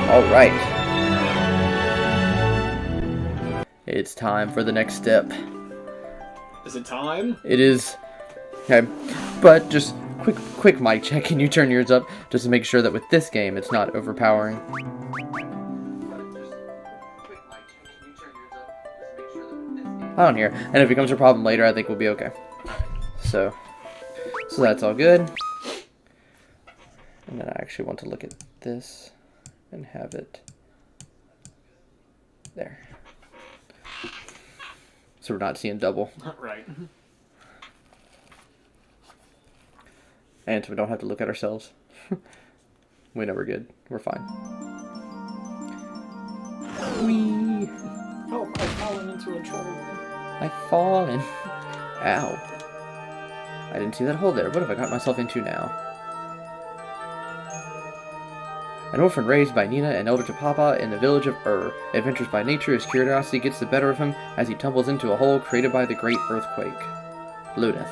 Alright. It's time for the next step. Is it time? It is. Okay. But just quick mic check. Can you turn yours up just to make sure that with this game it's not overpowering? I don't hear. And if it becomes a problem later, I think we'll be okay. So that's all good. And then I actually want to look at this and have it there. So we're not seeing double. Right. And so we don't have to look at ourselves. We know we're good. We're fine. Whee! Oh, I've fallen into a troll. I've fallen. Ow. I didn't see that hole there. What have I got myself into now? An orphan raised by Nina and elder to Papa in the village of adventures by nature, his curiosity gets the better of him as he tumbles into a hole created by the great earthquake. Luneth.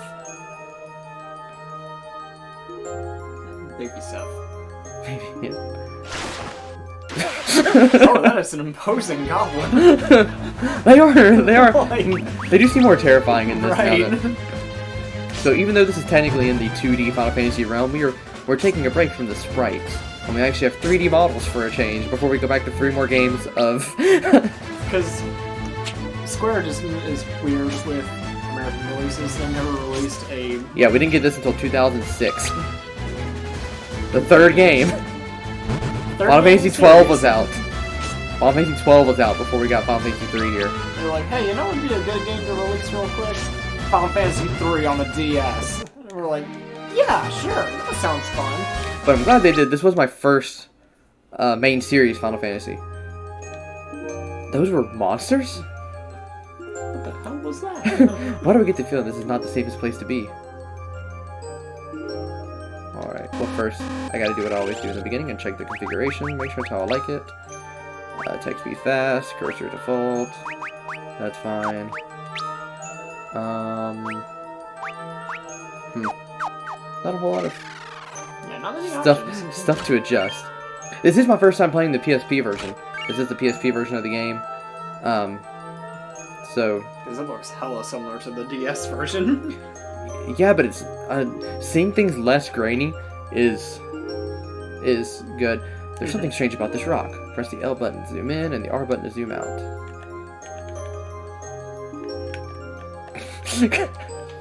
Baby Seth. Maybe, yeah. Oh, that is an imposing goblin. They are. Like, They do seem more terrifying in this right. now. So even though this is technically in the 2D Final Fantasy realm, we're taking a break from the sprites. And we actually have 3D models for a change before we go back to 3 more games of... Because Square just is weird with American releases. They never released a... Yeah, we didn't get this until 2006. The 3rd game. Final Fantasy 12 was out. Final Fantasy 12 was out before we got Final Fantasy 3 here. They're like, hey, you know what would be a good game to release real quick? Final Fantasy 3 on the DS. And we're like, yeah, sure, that sounds fun. But I'm glad they did. This was my first main series Final Fantasy. Those were monsters? What the hell was that? Why do I get the feeling this is not the safest place to be? Alright, well first, I gotta do what I always do in the beginning and check the configuration, make sure it's how I like it. Text speed fast, cursor default, that's fine. Not a whole lot of Yeah, not many options. stuff to adjust. This is my first time playing the PSP version. This is the PSP version of the game. So... Because it looks hella similar to the DS version. Yeah, but it's seeing things less grainy is good. There's something strange about this rock. Press the L button to zoom in and the R button to zoom out.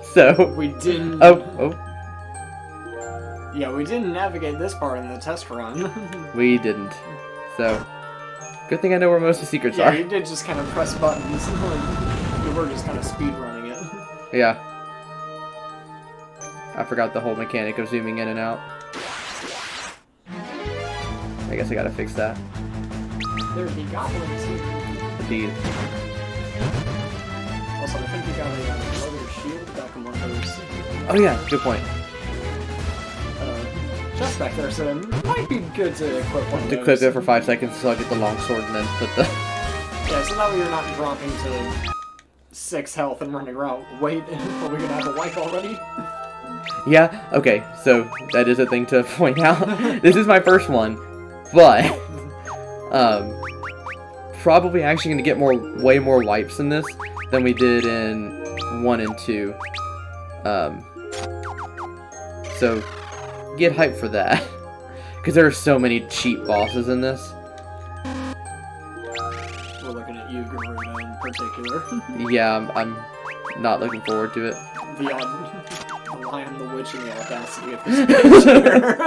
So We didn't... Oh. Yeah, we didn't navigate this part in the test run. We didn't. So good thing I know where most of the secrets Yeah, are. you did just kind of press buttons. You were just kind of speed running it. Yeah. I forgot the whole mechanic of zooming in and out. I guess I gotta fix that. There be goblins here. Indeed. Also, I think you got a leather shield back on one of those. Oh yeah, good point. Just back there, so it might be good to equip one of To those. clip it for 5 seconds so I'll get the long sword and then put the... Yeah, so now you're not dropping to 6 health and running around. Wait, are we gonna have a wipe already? Yeah, okay, so that is a thing to point out. This is my first one, but probably actually going to get way more wipes in this than we did in 1 and 2. So get hyped for that, because there are so many cheap bosses in this. We're looking at you, Garuda, in particular. Yeah, I'm not looking forward to it. The Lion, the Witch, and the audacity of this picture.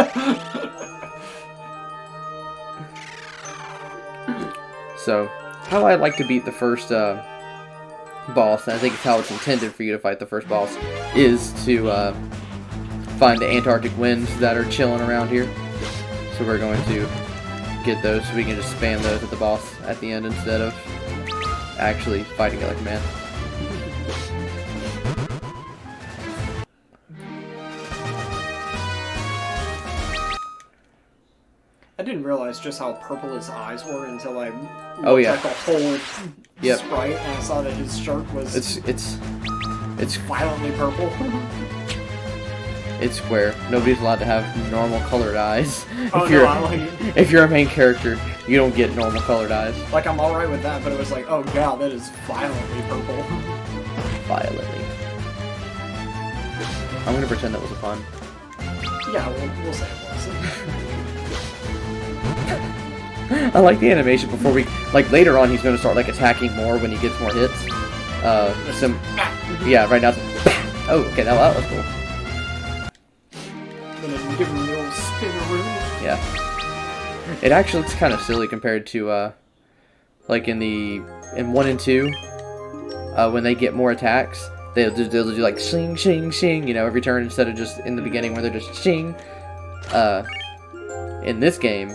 So, how I like to beat the first boss, and I think it's how it's intended for you to fight the first boss, is to find the Antarctic winds that are chilling around here. So we're going to get those so we can just spam those at the boss at the end instead of actually fighting it like a man. I didn't realize just how purple his eyes were until I looked yeah. at the whole Yep. sprite and I saw that his shirt was It's violently purple. It's square. Nobody's allowed to have normal colored eyes. Oh, If you're no, I like it. if you're a main character, you don't get normal colored eyes. Like, I'm alright with that, but it was like, oh god, that is violently purple. Violently. I'm gonna pretend that was a pun. Yeah, we'll say it was. I like the animation before we, like, later on he's gonna start, like, attacking more when he gets more hits. Yeah, right now it's oh, okay, that was cool. Gonna give him the old spinneroo. Yeah. It actually looks kind of silly compared to, like, in 1 and 2, when they get more attacks, they'll do like, shing, shing, shing, you know, every turn instead of just in the beginning where they're just shing. In this game,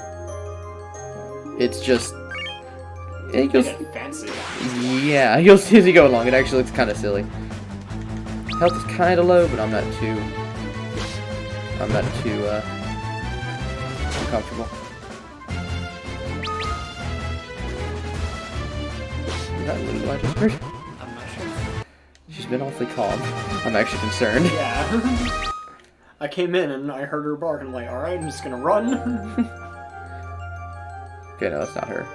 it's just... It goes, Fancy. yeah, you'll see as you go along, it actually looks kind of silly. Health is kind of low, but I'm not too uncomfortable. Is that Lulu I just heard? I'm not sure. She's been awfully calm. I'm actually concerned. Yeah. I came in and I heard her bark and I'm like, alright, I'm just gonna run. Okay, no, that's not her.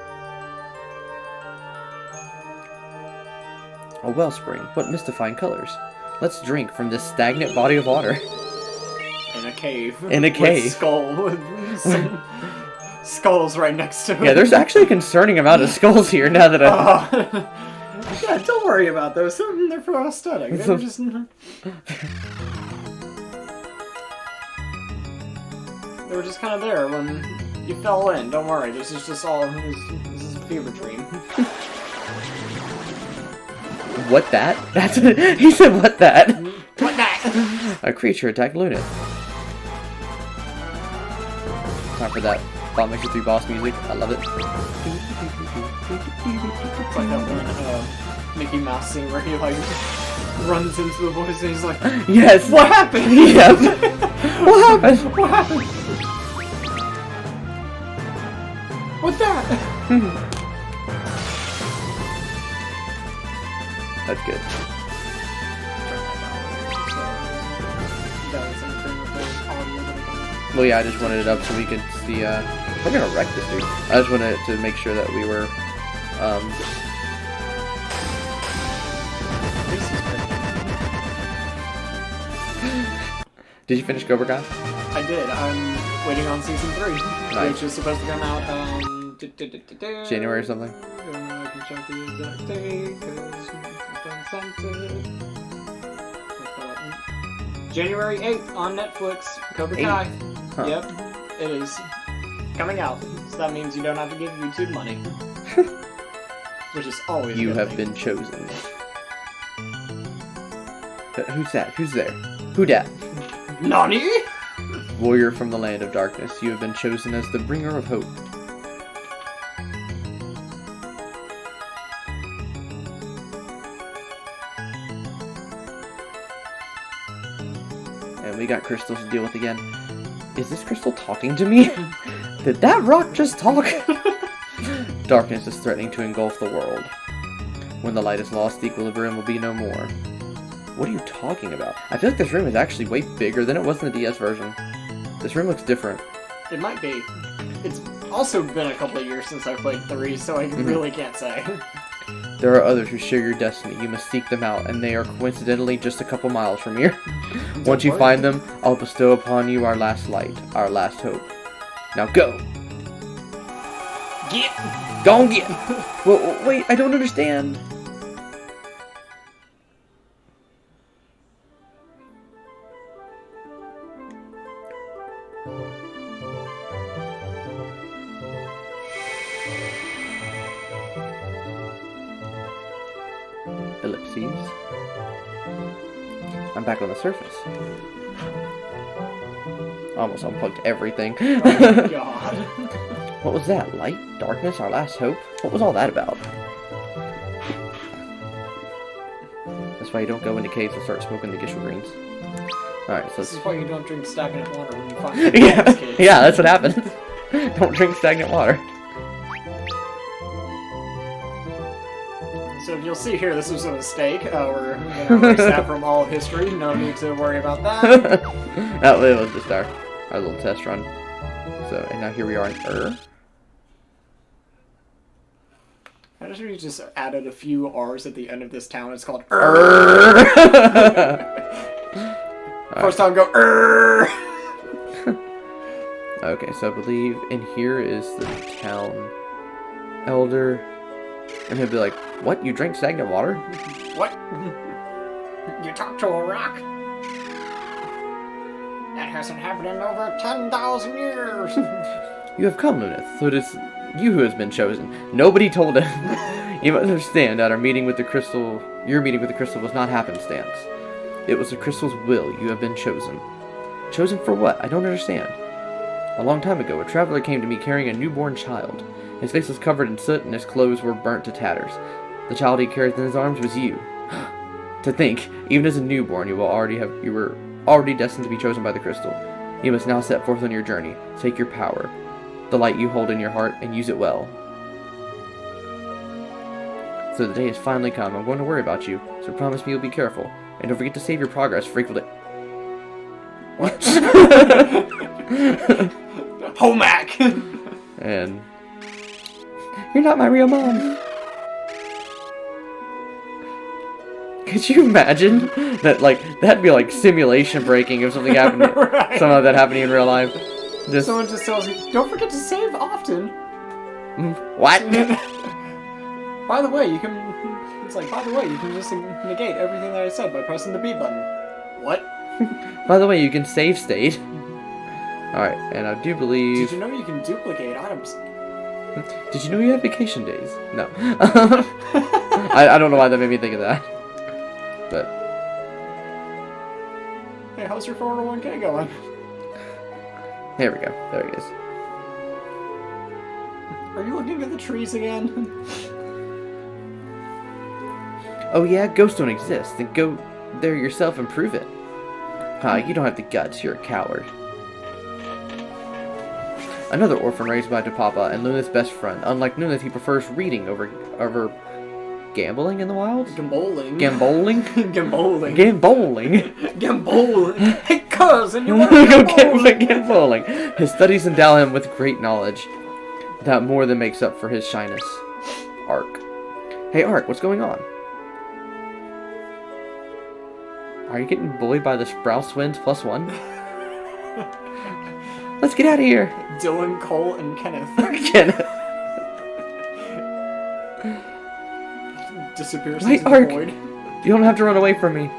A wellspring. What mystifying colors. Let's drink from this stagnant body of water. In a cave. In a cave. With some skulls right next to it. Yeah, there's actually a concerning amount of skulls here now that I... Yeah, don't worry about those. They're for aesthetic. They're just... They were just kind of there when you fell in. Don't worry, this is just all... This is a fever dream. What that? That's he said what that? What that? A creature attacked Luna. Time for that Final Fantasy 3 boss music. I love it. It's like that one Mickey Mouse scene where he like runs into the voice and he's like, Yes. what happened? Yep. What happened? What happened? What's that? That's good. Well, yeah, I just wanted it up so we could see, we're gonna wreck this dude. I just wanted to make sure that we were, Did you finish Cobra Kai? I did. I'm waiting on season 3, Nice. which is supposed to come out, January or something? I can check the exact date, 'cause I sent it. January 8th on Netflix, Cobra Kai. Huh. Yep, it is coming out. So that means you don't have to give YouTube money. Which is always You a good have thing. been chosen. Who's that? Who's there? Who dat? Nani? Warrior from the land of darkness, you have been chosen as the bringer of hope. And we got crystals to deal with again. Is this crystal talking to me? Did that rock just talk? Darkness is threatening to engulf the world. When the light is lost, the equilibrium will be no more. What are you talking about? I feel like this room is actually way bigger than it was in the DS version. This room looks different. It might be. It's also been a couple of years since I played 3, so I really can't say. There are others who share your destiny. You must seek them out, and they are coincidentally just a couple miles from here. Once you find them, I'll bestow upon you our last light, our last hope. Now go! Get! Go and get! Wait, I don't understand. Ellipses. I'm back on the surface. Almost unplugged everything. Oh my god. What was that? Light? Darkness? Our last hope? What was all that about? That's why you don't go into caves and start smoking the Gishel greens. Alright, so This is let's... why you don't drink stagnant water when you find Yeah, kids. yeah, that's what happened. Don't drink stagnant water. So you'll see here, this was a mistake. We're going to erase that from all history. No need to worry about that. Oh, it was just our little test run. So, and now here we are in I just added a few R's at the end of this town. It's called First time go Okay, so I believe in here is the town elder. And he'll be like, what? You drink stagnant water? What? You talk to a rock? That hasn't happened in over 10,000 years. You have come, Luneth, so it is you who has been chosen. Nobody told him. You must understand that your meeting with the crystal was not happenstance. It was the crystal's will. You have been chosen. Chosen for what? I don't understand. A long time ago, a traveler came to me carrying a newborn child. His face was covered in soot and his clothes were burnt to tatters. The child he carried in his arms was you. To think, even as a newborn, you were already destined to be chosen by the crystal. You must now set forth on your journey. Take your power, the light you hold in your heart, and use it well. So the day has finally come. I'm going to worry about you, so promise me you'll be careful. And don't forget to save your progress frequently. What? Homac! And... You're not my real mom. Could you imagine that, like, that'd be like simulation breaking if something happened, Right. some of that happening in real life. Just, Someone just tells you, don't forget to save often. what? By the way, you can... It's like, by the way, you can just negate everything that I said by pressing the B button. What? By the way, you can save state. Alright, and I do believe... Did you know you can duplicate items? Did you know you have vacation days? No. I don't know why that made me think of that. But... Hey, how's your 401k going? There we go. There he is. Are you looking at the trees again? Oh yeah, ghosts don't exist. Then go there yourself and prove it. You don't have the guts. You're a coward. Another orphan raised by Depapa and Luneth's best friend. Unlike Luneth, he prefers reading over gambling in the wild? Gamboling. Gamboling? Gamboling. Gamboling? Gamboling. Hey, cousin, you You want want to to go gambling? His studies endow him with great knowledge. That more than makes up for his shyness. Ark. Hey, Ark, what's going on? Are you getting bullied by the Sprouse Twins +1? Let's get out of here. Dylan, Cole, and Kenneth. Kenneth. Disappears Wait, into Ark. the void. You don't have to run away from me.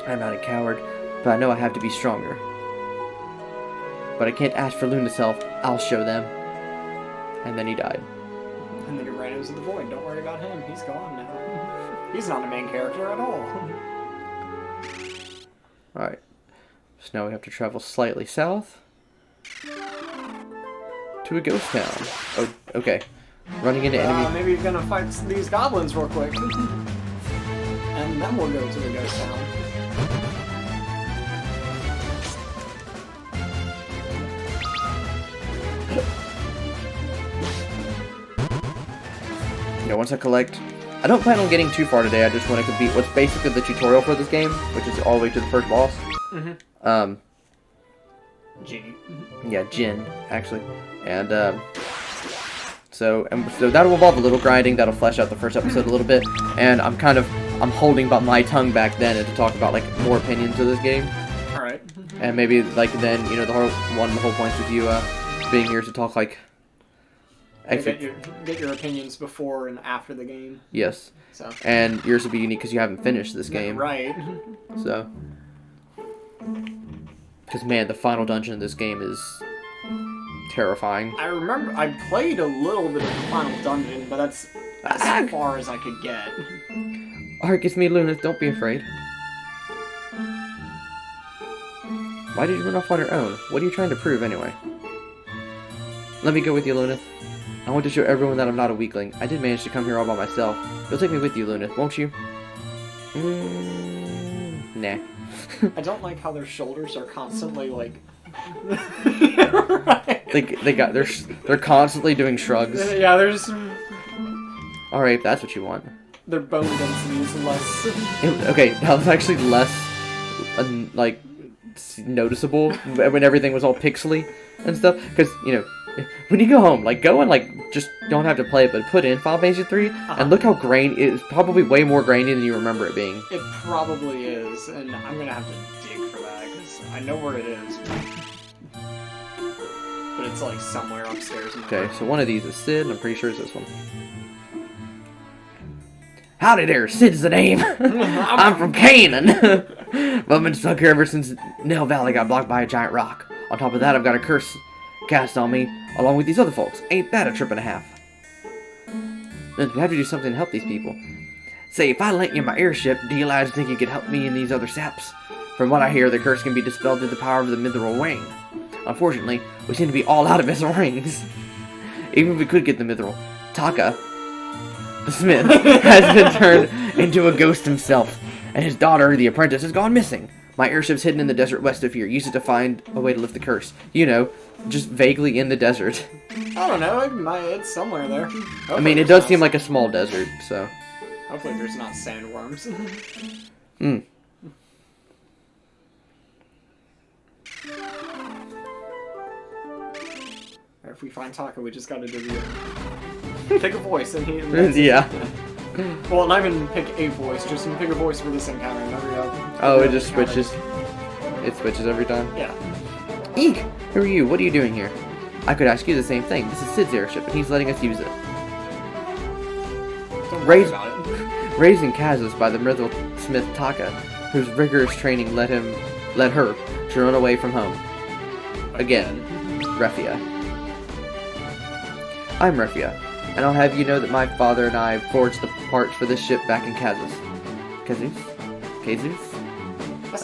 I'm not a coward, but I know I have to be stronger. But I can't ask for Luna's help. I'll show them. And then he died. And then he ran into the void. Don't worry about him. He's gone now. He's not a main character at all. Alright. So now we have to travel slightly south. To a ghost town. Oh, okay. Running into enemy... Maybe you're gonna fight these goblins real quick. And then we'll go to the ghost town. Yeah, once I collect... I don't plan on getting too far today, I just want to complete what's basically the tutorial for this game, which is all the way to the first boss. Mm-hmm. Genie. Yeah, Jin, actually. And, so that'll involve a little grinding, that'll flesh out the first episode a little bit, and I'm holding my tongue back then and to talk about, like, more opinions of this game. Alright. And maybe, like, then, you know, the whole point of you, being here to talk, like... Get your opinions before and after the game. Yes. So. And yours will be unique because you haven't finished this game. Right. So. Because, man, the final dungeon of this game is terrifying. I remember I played a little bit of the final dungeon, but that's as far as I could get. Ark, it's me, Luneth. Don't be afraid. Why did you run off on your own? What are you trying to prove, anyway? Let me go with you, Luneth. I want to show everyone that I'm not a weakling. I did manage to come here all by myself. You'll take me with you, Luneth, won't you? Nah. I don't like how their shoulders are constantly like. Right. They're constantly doing shrugs. Yeah, they're just Alright, if that's what you want. Their bone density is less. Okay, that was actually less, like, noticeable when everything was all pixely and stuff. Because, you know, when you go home, like, go and, like, just don't have to play it, but put in Final Fantasy 3, and look how grainy, it's probably way more grainy than you remember it being. It probably is, and I'm gonna have to dig for that, because I know where it is. But it's, like, somewhere upstairs in the Okay, room. so one of these is Sid, and I'm pretty sure it's this one. Howdy there, Sid's the name. I'm from Canaan. But I've been stuck here ever since Nell Valley got blocked by a giant rock. On top of that, I've got a curse cast on me, along with these other folks. Ain't that a trip and a half? We have to do something to help these people. Say, if I lent you my airship, do you lads think you could help me and these other saps? From what I hear, the curse can be dispelled through the power of the Mithril Ring. Unfortunately, we seem to be all out of Mithril Rings. Even if we could get the Mithril, Taka, the smith, has been turned into a ghost himself, and his daughter, the apprentice, has gone missing. My airship's hidden in the desert west of here. Use it to find a way to lift the curse. You know, just vaguely in the desert. I don't know, it's somewhere there. I mean, it does seem like a small desert, so. Hopefully there's not sandworms. Hmm. If we find Taka, we just gotta do the... Pick a voice, and he... Yeah. Well, not even pick a voice, just pick a voice for this encounter, and there we go. Oh, it just switches. It switches every time? Yeah. Eek! Who are you? What are you doing here? I could ask you the same thing. This is Sid's airship, and he's letting us use it. Don't worry Raised, about it. raised in Kazus by the Mithril smith Taka, whose rigorous training led her to run away from home. Again, Refia. I'm Refia, and I'll have you know that my father and I forged the parts for this ship back in Kazus. Kazus? I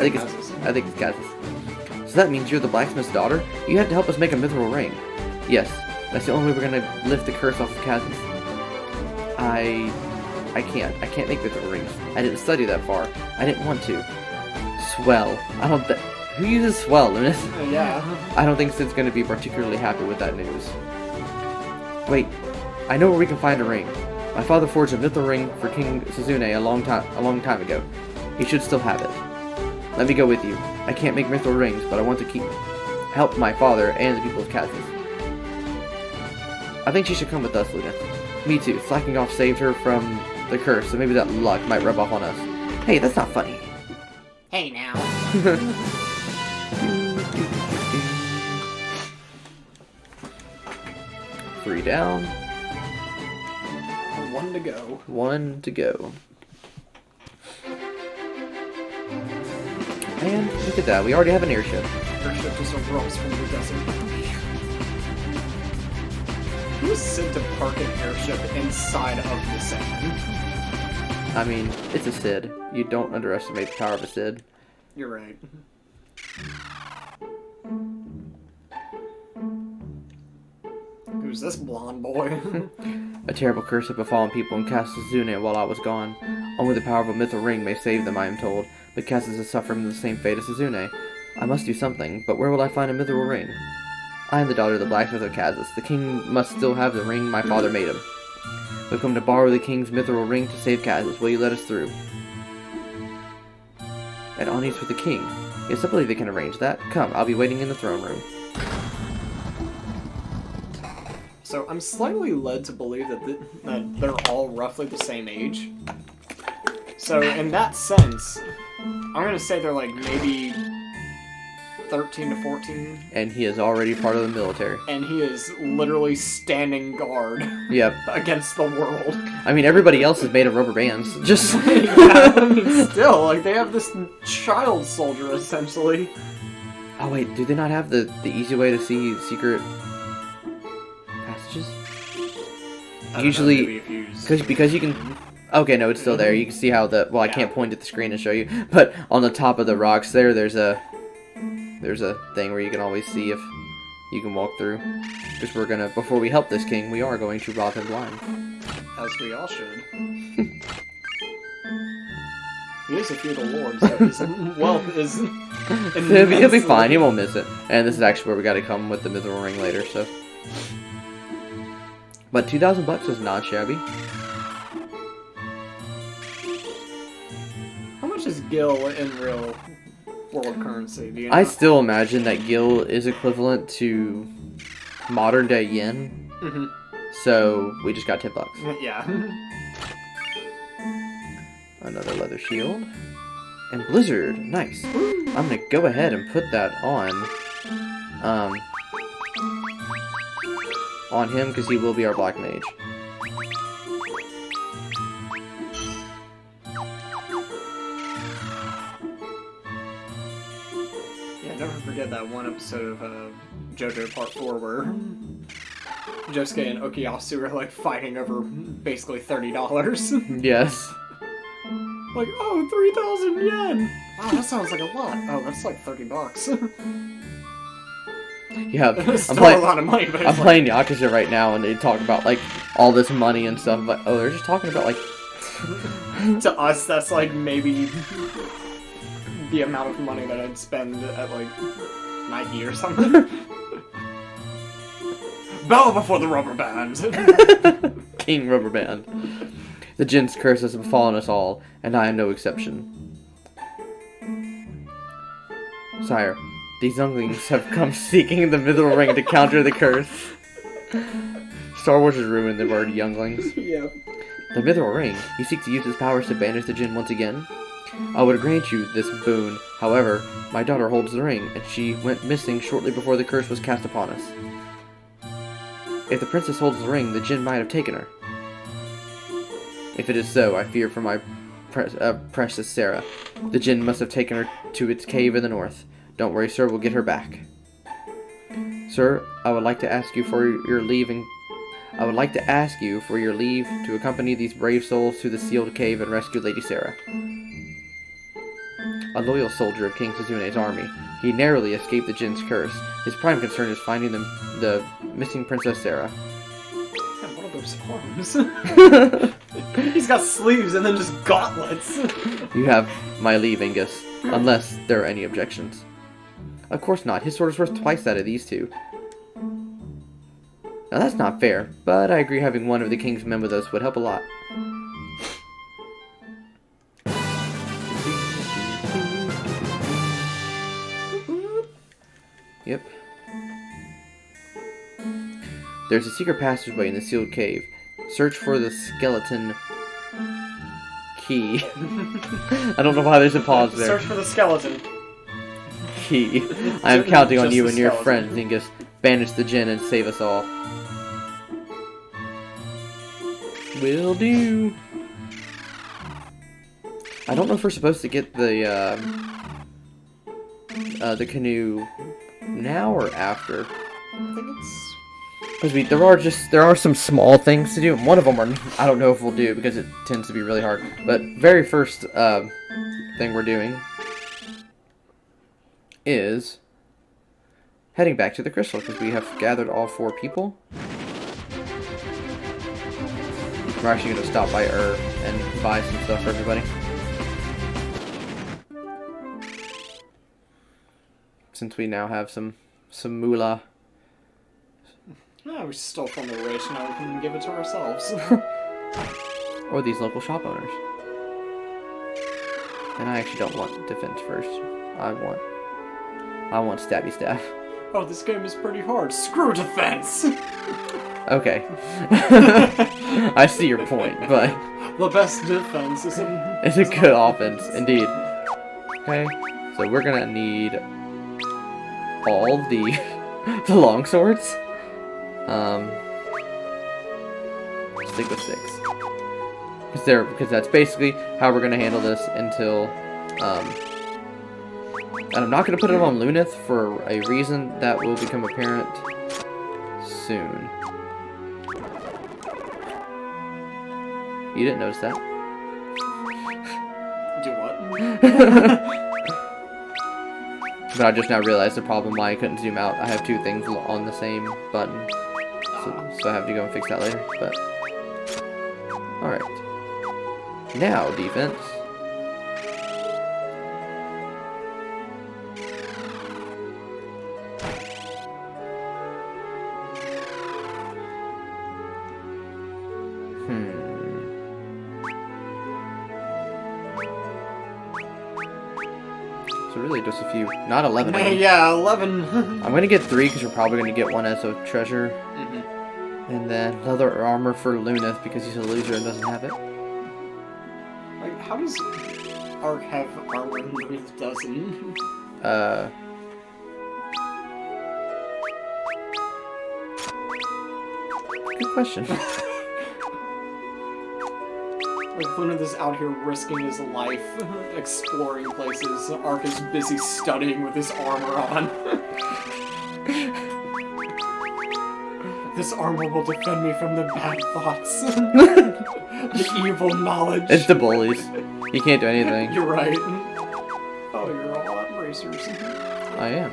think it's Kazus. So that means you're the blacksmith's daughter? You have to help us make a mithril ring. Yes, that's the only way we're gonna lift the curse off of Kazus. I can't make mithril rings. I didn't study that far. I didn't want to. Swell. Who uses swell, Lunas? Yeah. I don't think Sid's gonna be particularly happy with that news. Wait, I know where we can find a ring. My father forged a mithril ring for King Suzune a long time ago. He should still have it. Let me go with you. I can't make mithril rings, but I want to help my father and the people of Kazus. I think she should come with us, Luna. Me too. Slacking off saved her from the curse, so maybe that luck might rub off on us. Hey, that's not funny. Hey now. 3 down. 1 to go. 1 to go. And look at that, we already have an airship. Airship just erupts from the desert. Who is sent to park an airship inside of the sand? I mean, it's a Sid. You don't underestimate the power of a Sid. You're right. Who's this blonde boy? A terrible curse had befallen people in Kasazune while I was gone. Only the power of a mithril ring may save them, I am told. But Kazus is suffering the same fate as Suzune. I must do something, but where will I find a mithril ring? I am the daughter of the blacksmith of Kazus. The king must still have the ring my father made him. We've come to borrow the king's mithril ring to save Kazus. Will you let us through? At Ani's with the king. Yes, I believe they can arrange that. Come, I'll be waiting in the throne room. So I'm slightly led to believe that they're all roughly the same age. So in that sense, I'm gonna say they're like maybe 13 to 14. And he is already part of the military. And he is literally standing guard Yep. against the world. I mean, everybody else is made of rubber bands. Just... Yeah, I mean, still, like, they have this child soldier, essentially. Oh wait, do they not have the easy way to see secret passages? Usually, because you can... Okay, no, it's still there. You can see how the... Well, I can't point at the screen and show you, but on the top of the rocks there's a thing where you can always see if you can walk through. Because we're gonna... Before we help this king, we are going to rob him blind. As we all should. He is a feudal lord, so his wealth is... He'll be fine, he won't miss it. And this is actually where we gotta come with the mithril ring later, so... But $2,000 is not shabby. much is Gil in real world currency? Do you know? I still imagine that Gil is equivalent to modern day yen. Mm-hmm. So we just got $10. Yeah. Another leather shield. And Blizzard. Nice. I'm gonna go ahead and put that on him because he will be our black mage. Yeah, never forget that one episode of JoJo Part 4 where Josuke and Okuyasu are like fighting over basically $30. Yes. Like, oh, 3,000 yen! Wow, that sounds like a lot. Oh, that's like $30. Yeah, It's still a lot of money, but I'm it's playing Yakuza right now, and they talk about like all this money and stuff. But oh, they're just talking about like like, to us, that's like maybe the amount of money that I'd spend at like Nike or something. Bow before the rubber band! King Rubber Band. The Jin's curse has befallen us all, and I am no exception. Sire, these younglings have come seeking the Mithril Ring to counter the curse. Star Wars has ruined the word younglings. Yeah. The Mithril Ring, you seek to use its powers to banish the Jinn once again? I would grant you this boon. However, my daughter holds the ring, and she went missing shortly before the curse was cast upon us. If the princess holds the ring, the Jinn might have taken her. If it is so, I fear for my precious Sarah. The Jinn must have taken her to its cave in the north. Don't worry, sir, we'll get her back. Sir, I would like to ask you for your leave to accompany these brave souls to the sealed cave and rescue Lady Sarah. A loyal soldier of King Suzune's army, he narrowly escaped the Jin's curse. His prime concern is finding the missing Princess Sarah. Man, what are those arms? He's got sleeves and then just gauntlets. You have my leave, Angus, unless there are any objections. Of course not. His sword is worth twice that of these two. Now that's not fair, but I agree having one of the king's men with us would help a lot. Yep. There's a secret passageway in the sealed cave. Search for the skeleton key. I don't know why there's a pause there. Search for the skeleton Key. I am counting on Just you the and your skeleton. friends, Angus. Banish the Jinn and save us all. Will do. I don't know if we're supposed to get the canoe now or after. I think it's... Because there are some small things to do, and one of them I don't know if we'll do because it tends to be really hard. But very first thing we're doing is heading back to the crystal because we have gathered all 4 people. We're actually going to stop by and buy some stuff for everybody. Since we now have some moolah. No, we stole from the rich, now we can give it to ourselves. Or these local shop owners. And I actually don't want defense first. I want stabby staff. Oh, this game is pretty hard. Screw defense! Okay. I see your point, but The best defense is it's a good offense, indeed. Okay, so we're gonna need all the long swords. Stick with 6. Because that's basically how we're gonna handle this until and I'm not gonna put it on Lunith for a reason that will become apparent soon. You didn't notice that? Do what? But I just now realized the problem why I couldn't zoom out. I have 2 things on the same button. So I have to go and fix that later. But alright. Now, defense. really just a few. Not 11. Yeah, 11. I'm gonna get 3 because we're probably gonna get one as a treasure. And then leather armor for Luneth because he's a loser and doesn't have it. Like, how does Ark have armor and Luneth doesn't? Good question. Like, Luneth is out here risking his life, exploring places. Ark is busy studying with his armor on. This armor will defend me from the bad thoughts. The evil knowledge. It's the bullies. You can't do anything. You're right. Oh, you're all out racers. I am.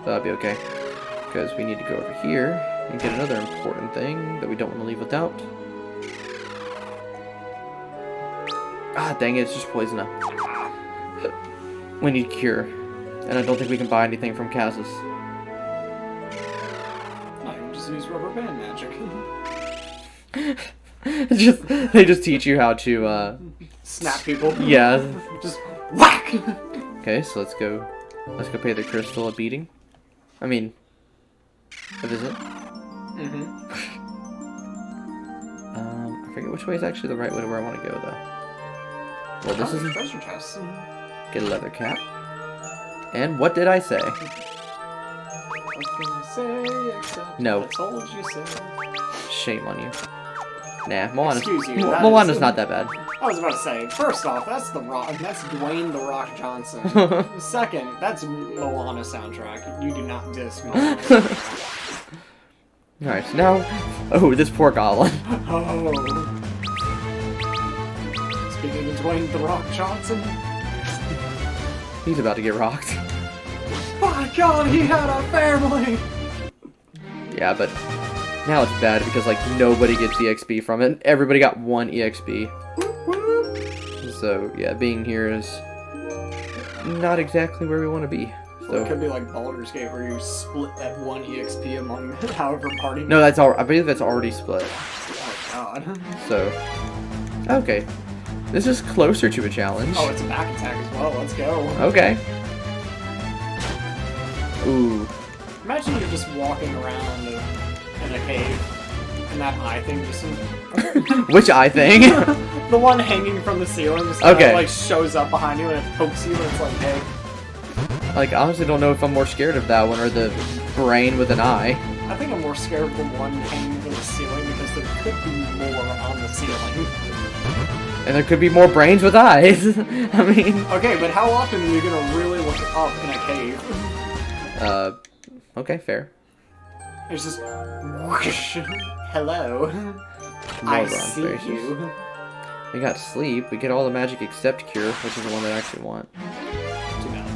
That'll be okay. Because we need to go over here and get another important thing that we don't want to leave without. Ah, dang it, it's just poison up. We need cure. And I don't think we can buy anything from Casus. I can just use rubber band magic. They just teach you how to, Snap people. yeah. Just whack! Okay, so let's go pay the crystal a beating. I mean, what is it? I forget which way is actually the right way to where I want to go, though. Well, this is treasure chest. Get a leather cap. And what did I say? What can I say except No. I told you so. Shame on you. Nah, Moana's, Excuse you, that Moana's is- not that bad. I was about to say, first off, that's Dwayne The Rock Johnson. Second, that's Moana soundtrack. You do not diss Moana. Alright, so now... Oh, this poor goblin. Oh. Speaking of Dwayne The Rock Johnson, He's about to get rocked. by God, he had a family! Yeah, but now it's bad because, like, nobody gets EXP from it. Everybody got 1 EXP. So, yeah, being here is not exactly where we want to be. It So, could be like Baldur's Gate where you split that 1 EXP among however party. no, that's all. I believe that's already split. Oh God. So, okay. This is closer to a challenge. Oh, it's a back attack as well. Let's go. Okay. Ooh. Imagine you're just walking around in a cave, and that eye thing just Which eye thing? the one hanging from the ceiling just Okay. like shows up behind you and it pokes you and it's like, hey. Like, I honestly don't know if I'm more scared of that one or the brain with an eye. I think I'm more scared of the one hanging from the ceiling because there could be more on the ceiling. And there could be more brains with eyes. I mean... Okay, but how often are you gonna really look up in a cave? Okay, fair. It's just whoosh. Hello. More I bronze see faces. you. We got sleep. We get all the magic except cure, which is the one that I actually want. Too bad.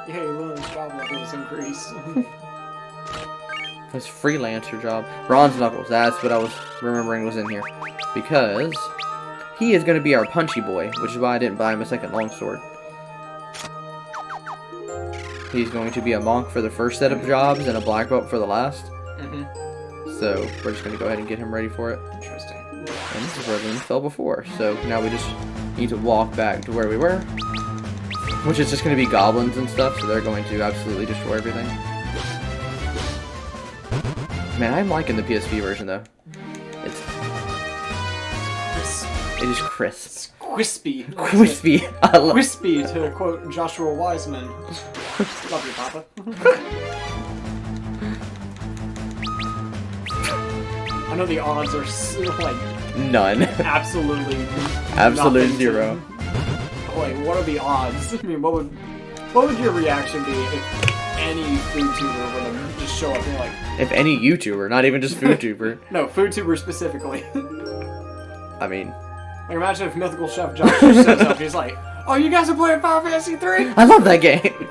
Yay, Luna's job level is increased. This freelancer job. Bronze Knuckles, that's what I was remembering was in here. Because he is going to be our punchy boy, which is why I didn't buy him a second longsword. He's going to be a monk for the first set of jobs and a black belt for the last. So we're just going to go ahead and get him ready for it. Interesting. And this is where Luna fell before. So now we just need to walk back to where we were. Which is just going to be goblins and stuff, so they're going to absolutely destroy everything. Man, I'm liking the PSP version, though. It is crisp. It's crispy. Crispy. I love Crispy, to quote Joshua Wiseman. Love you, Papa. I know the odds are like none. absolutely Absolute nothing zero. to- Like, what are the odds? I mean, what would your reaction be if any foodtuber would have just show up and be like, If any YouTuber, not even just FoodTuber. no, foodtuber specifically. I mean, Like, imagine if Mythical Chef Josh just shows up, he's like, oh, you guys are playing Final Fantasy 3? I love that game.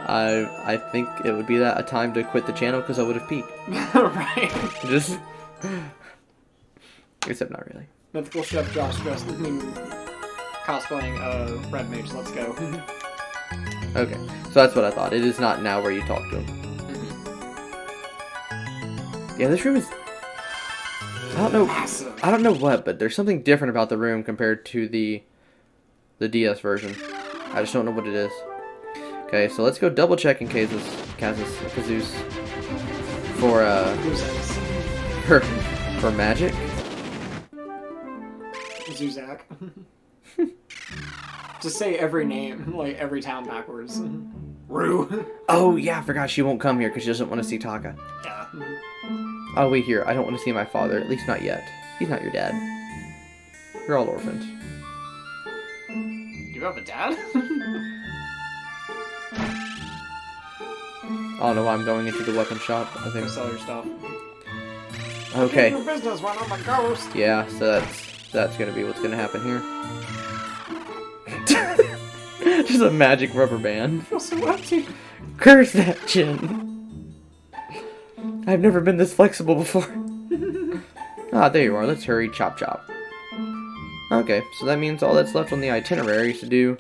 I think it would be a time to quit the channel because I would have peaked. Right. Just. Except not really. Mythical Chef Josh dressed cosplaying Red Mage. Let's go. Okay, so that's what I thought. It is not now where you talk to him. Yeah, this room is. I don't know what, but there's something different about the room compared to the DS version. I just don't know what it is. Okay, so let's go double check in cases Kazoos for magic. Zuzak. Just say every name, like every town backwards. Rue. Oh yeah, I forgot she won't come here because she doesn't want to see Taka. Yeah. Oh wait, here. I don't want to see my father. At least not yet. He's not your dad. You're all orphans. You have a dad? I don't know why I'm going into the weapon shop. I think. Sell your stuff. Okay. Your business went on my ghost. Yeah, so that's gonna be what's gonna happen here. Just a magic rubber band. I feel so empty. Curse that chin. I've never been this flexible before. Ah, there you are. Let's hurry, chop chop. Okay, so that means all that's left on the itinerary is to do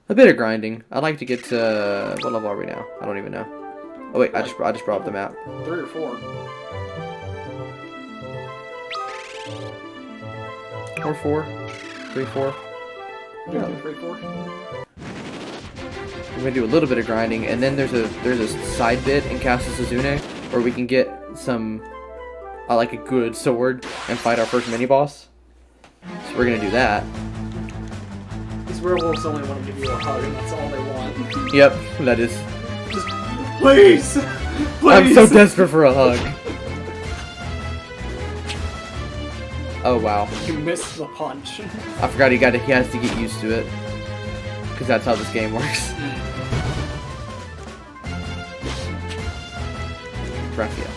a bit of grinding. I'd like to get to what level are we now? I don't even know. Oh wait, I just brought up the map. 3 or 4. Or 4, 3, 4. Yeah, 3, 4. We're gonna do a little bit of grinding, and then there's a side bit in Castle Suzune where we can get some like a good sword and fight our first mini boss. So we're gonna do that. These werewolves only want to give you a hug, and that's all they want. Yep, that is. Just please, please. I'm so desperate for a hug. Oh wow. You missed the punch. I forgot he has to get used to it. Because that's how this game works. Raphael.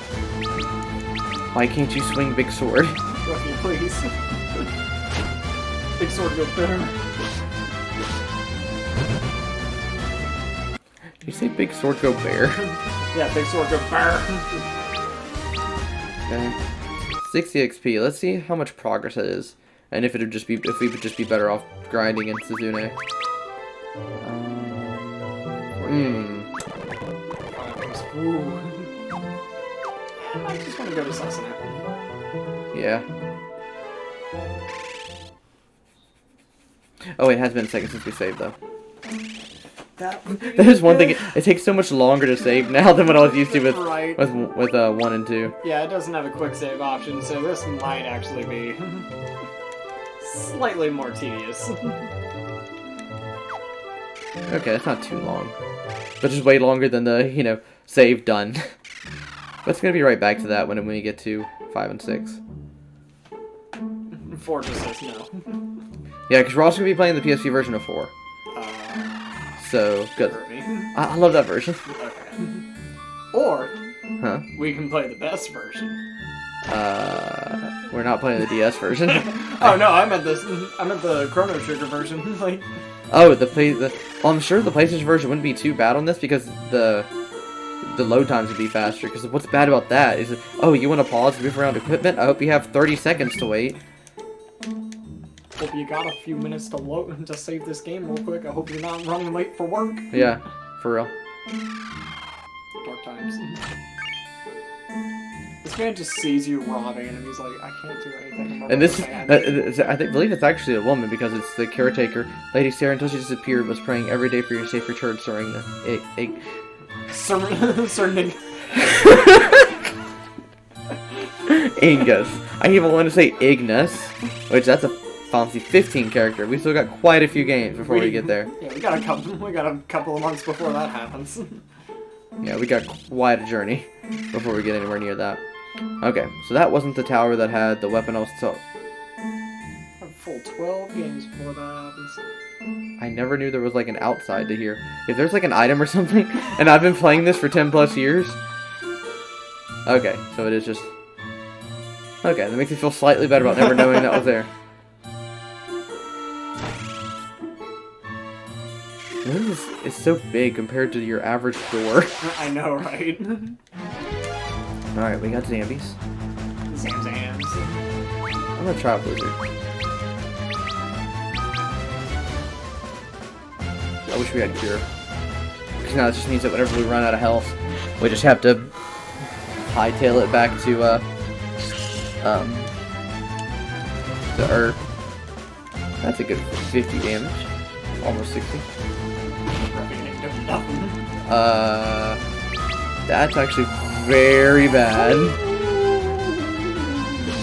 Why can't you swing big sword? Raphael, please. Big sword go better. Did you say big sword go bear? Yeah, big sword go bear. Okay. 60 XP. Let's see how much progress that is. And if we would just be better off grinding in Suzune. Ooh. I just want to go to Sassanat. Yeah. Oh, it has been a second since we saved, though. That is one thing. It takes so much longer to save now than what I was used to with right. with 1 and 2. Yeah, it doesn't have a quick save option, so this might actually be slightly more tedious. Okay, that's not too long, but just way longer than the save done. But it's gonna be right back to that when we get to 5 and 6. 4 just says no. Yeah, because we're also gonna be playing the PSP version of 4. So good. I love that version. Okay. Or Huh? we can play the best version. We're not playing the DS version. Oh no, I meant the Chrono Trigger version. Like. Oh, well, I'm sure the PlayStation version wouldn't be too bad on this because the load times would be faster. Because what's bad about that is, oh, you want to pause and move around equipment? I hope you have 30 seconds to wait. Hope you got a few minutes to load to save this game real quick. I hope you're not running late for work. Yeah, for real. Dark times. This man just sees you robbing and he's like, I can't do anything. And this, I believe it's actually a woman because it's the caretaker. Lady Sarah, until she disappeared, was praying every day for your safe return during the Sir Nick. Ingus. I even want to say Ignis, which that's a Final Fantasy 15 character. We still got quite a few games before we get there. Yeah, we got a couple of months before that happens. Yeah, we got quite a journey before we get anywhere near that. Okay, so that wasn't the tower that had the weapon also. A full 12 games before that happens. I never knew there was like an outside to here. If there's like an item or something, and I've been playing this for 10 plus years. Okay, so it is just... Okay, that makes me feel slightly better about never knowing that was there. This is so big compared to your average door. I know, right? Alright, we got Zambies. Zamzams. I'm gonna try a Blizzard. I wish we had Cure. Because now it just means that whenever we run out of health, we just have to hightail it back to Earth. That's a good 50 damage. Almost 60. That's actually very bad.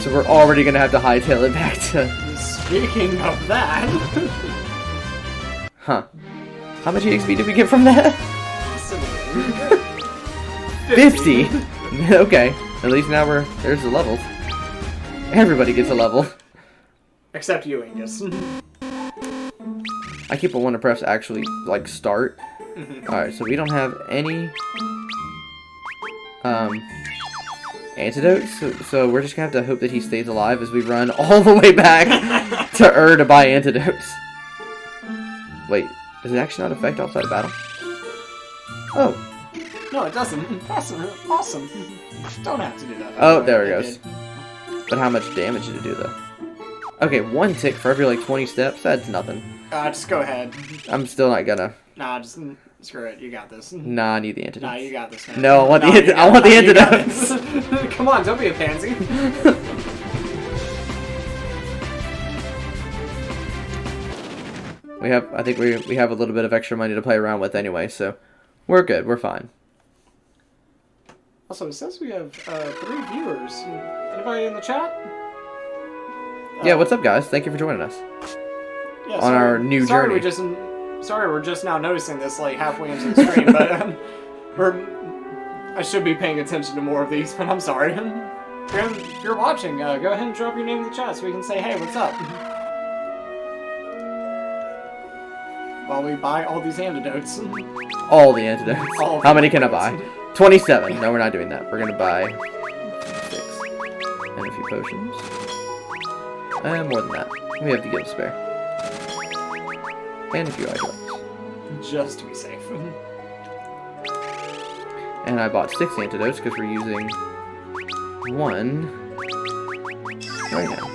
So we're already gonna have to hightail it back to... Speaking of that... Huh. How much EXP did we get from that? 50! Okay. At least now there's the levels. Everybody gets a level. Except you, Angus. I keep on wanting to press actually, like, start. Alright, so we don't have any antidotes, so we're just gonna have to hope that he stays alive as we run all the way back to to buy antidotes. Wait, does it actually not affect outside of battle? Oh. No, it doesn't. That's awesome. Don't have to do that. Oh, there it goes. But how much damage did it do, though? Okay, 1 tick for every, like, 20 steps? That's nothing. Just go ahead. I'm still not gonna... Nah, just screw it. You got this. Nah, I need the antidotes. Nah, you got this, man. No, I want the antidotes. Come on, don't be a pansy. I think we have a little bit of extra money to play around with anyway, so we're good. We're fine. Also, it says we have 3 viewers. Anybody in the chat? Yeah, what's up, guys? Thank you for joining us yeah, on our new journey. Sorry, we're just now noticing this like halfway into the stream, but I should be paying attention to more of these. But I'm sorry. If you're watching, go ahead and drop your name in the chat so we can say, hey, what's up? While we buy all these antidotes. All the antidotes. All How many can I buy? 27. No, we're not doing that. We're gonna buy 6 and a few potions. And more than that. We have the guild spare. And a few eye drops. Just to be safe. And I bought 6 antidotes because we're using 1 right now.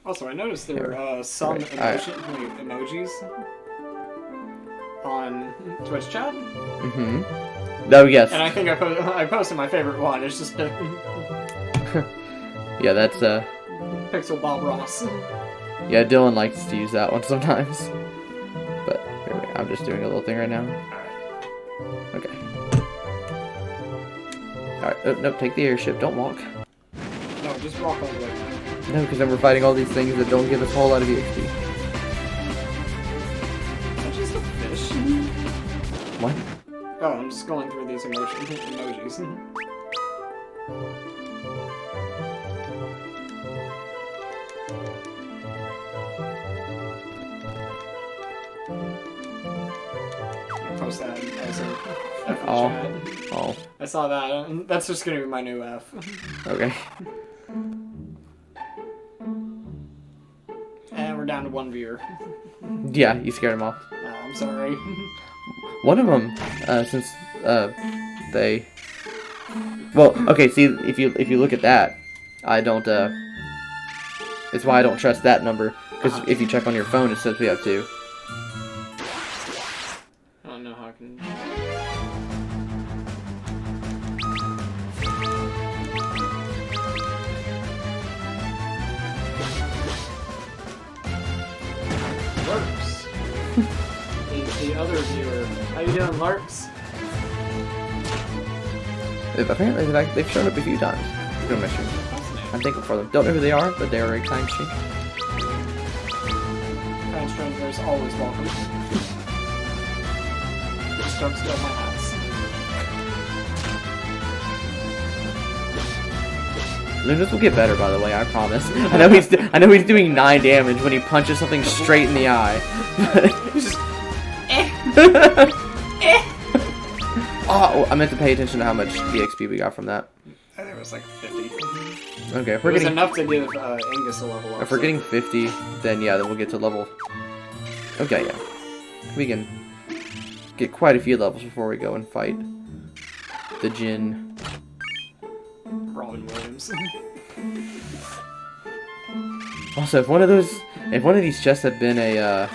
Also, I noticed there were some emojis on Twitch chat. Mm-hmm. Oh, yes. And I think I posted my favorite one. It's just yeah, that's Pixel Bob Ross. Yeah, Dylan likes to use that one sometimes. But here we go. I'm just doing a little thing right now. Alright. Okay. Alright, oh, no, take the airship. Don't walk. No, just walk all the way. No, because then we're fighting all these things that don't give us a whole lot of EXP. That's just a fish. What? Oh, I'm just going through these emojis. Post that as a F in chat. Oh. I saw that. That's just gonna be my new F. Okay. And we're down to 1 viewer. Yeah, you scared him off. Oh, I'm sorry. One of them, since they. Well, okay. See, if you look at that, I don't. It's why I don't trust that number, because if you check on your phone, it says we have 2. I don't know how I can. Lurks. the other viewer. How you doing, Lurks? Apparently, they've shown up a few times. I'm thankful for them. Don't know who they are, but they are a kind stranger. Kind stranger is always welcome. Just don't steal my hats. Lunas will get better, by the way. I promise. I know he's doing 9 damage when he punches something straight in the eye. He's just. Oh, I meant to pay attention to how much EXP we got from that. I think it was like 50. Okay, if It we're was getting enough to give Angus a level up. if we're getting 50, then yeah, then we'll get to level. Okay, yeah, we can get quite a few levels before we go and fight the Djinn. Robin Williams. Also, if one of these chests had been a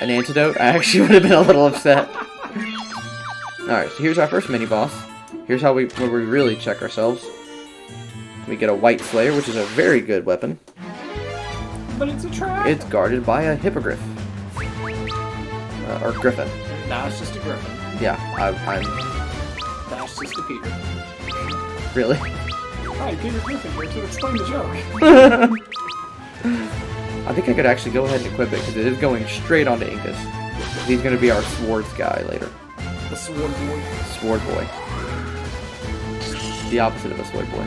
an antidote, I actually would have been a little upset. Alright, so here's our first mini-boss. Here's where we really check ourselves. We get a White Slayer, which is a very good weapon. But it's a trap. It's guarded by a hippogriff. Or griffin. That's just a griffin. Yeah, I'm... That's just a Peter. Really? Hi, Peter Griffin here to explain the joke. I think I could actually go ahead and equip it, because it is going straight onto Ingus. He's going to be our swords guy later. The sword boy. Sword boy. The opposite of a sword boy.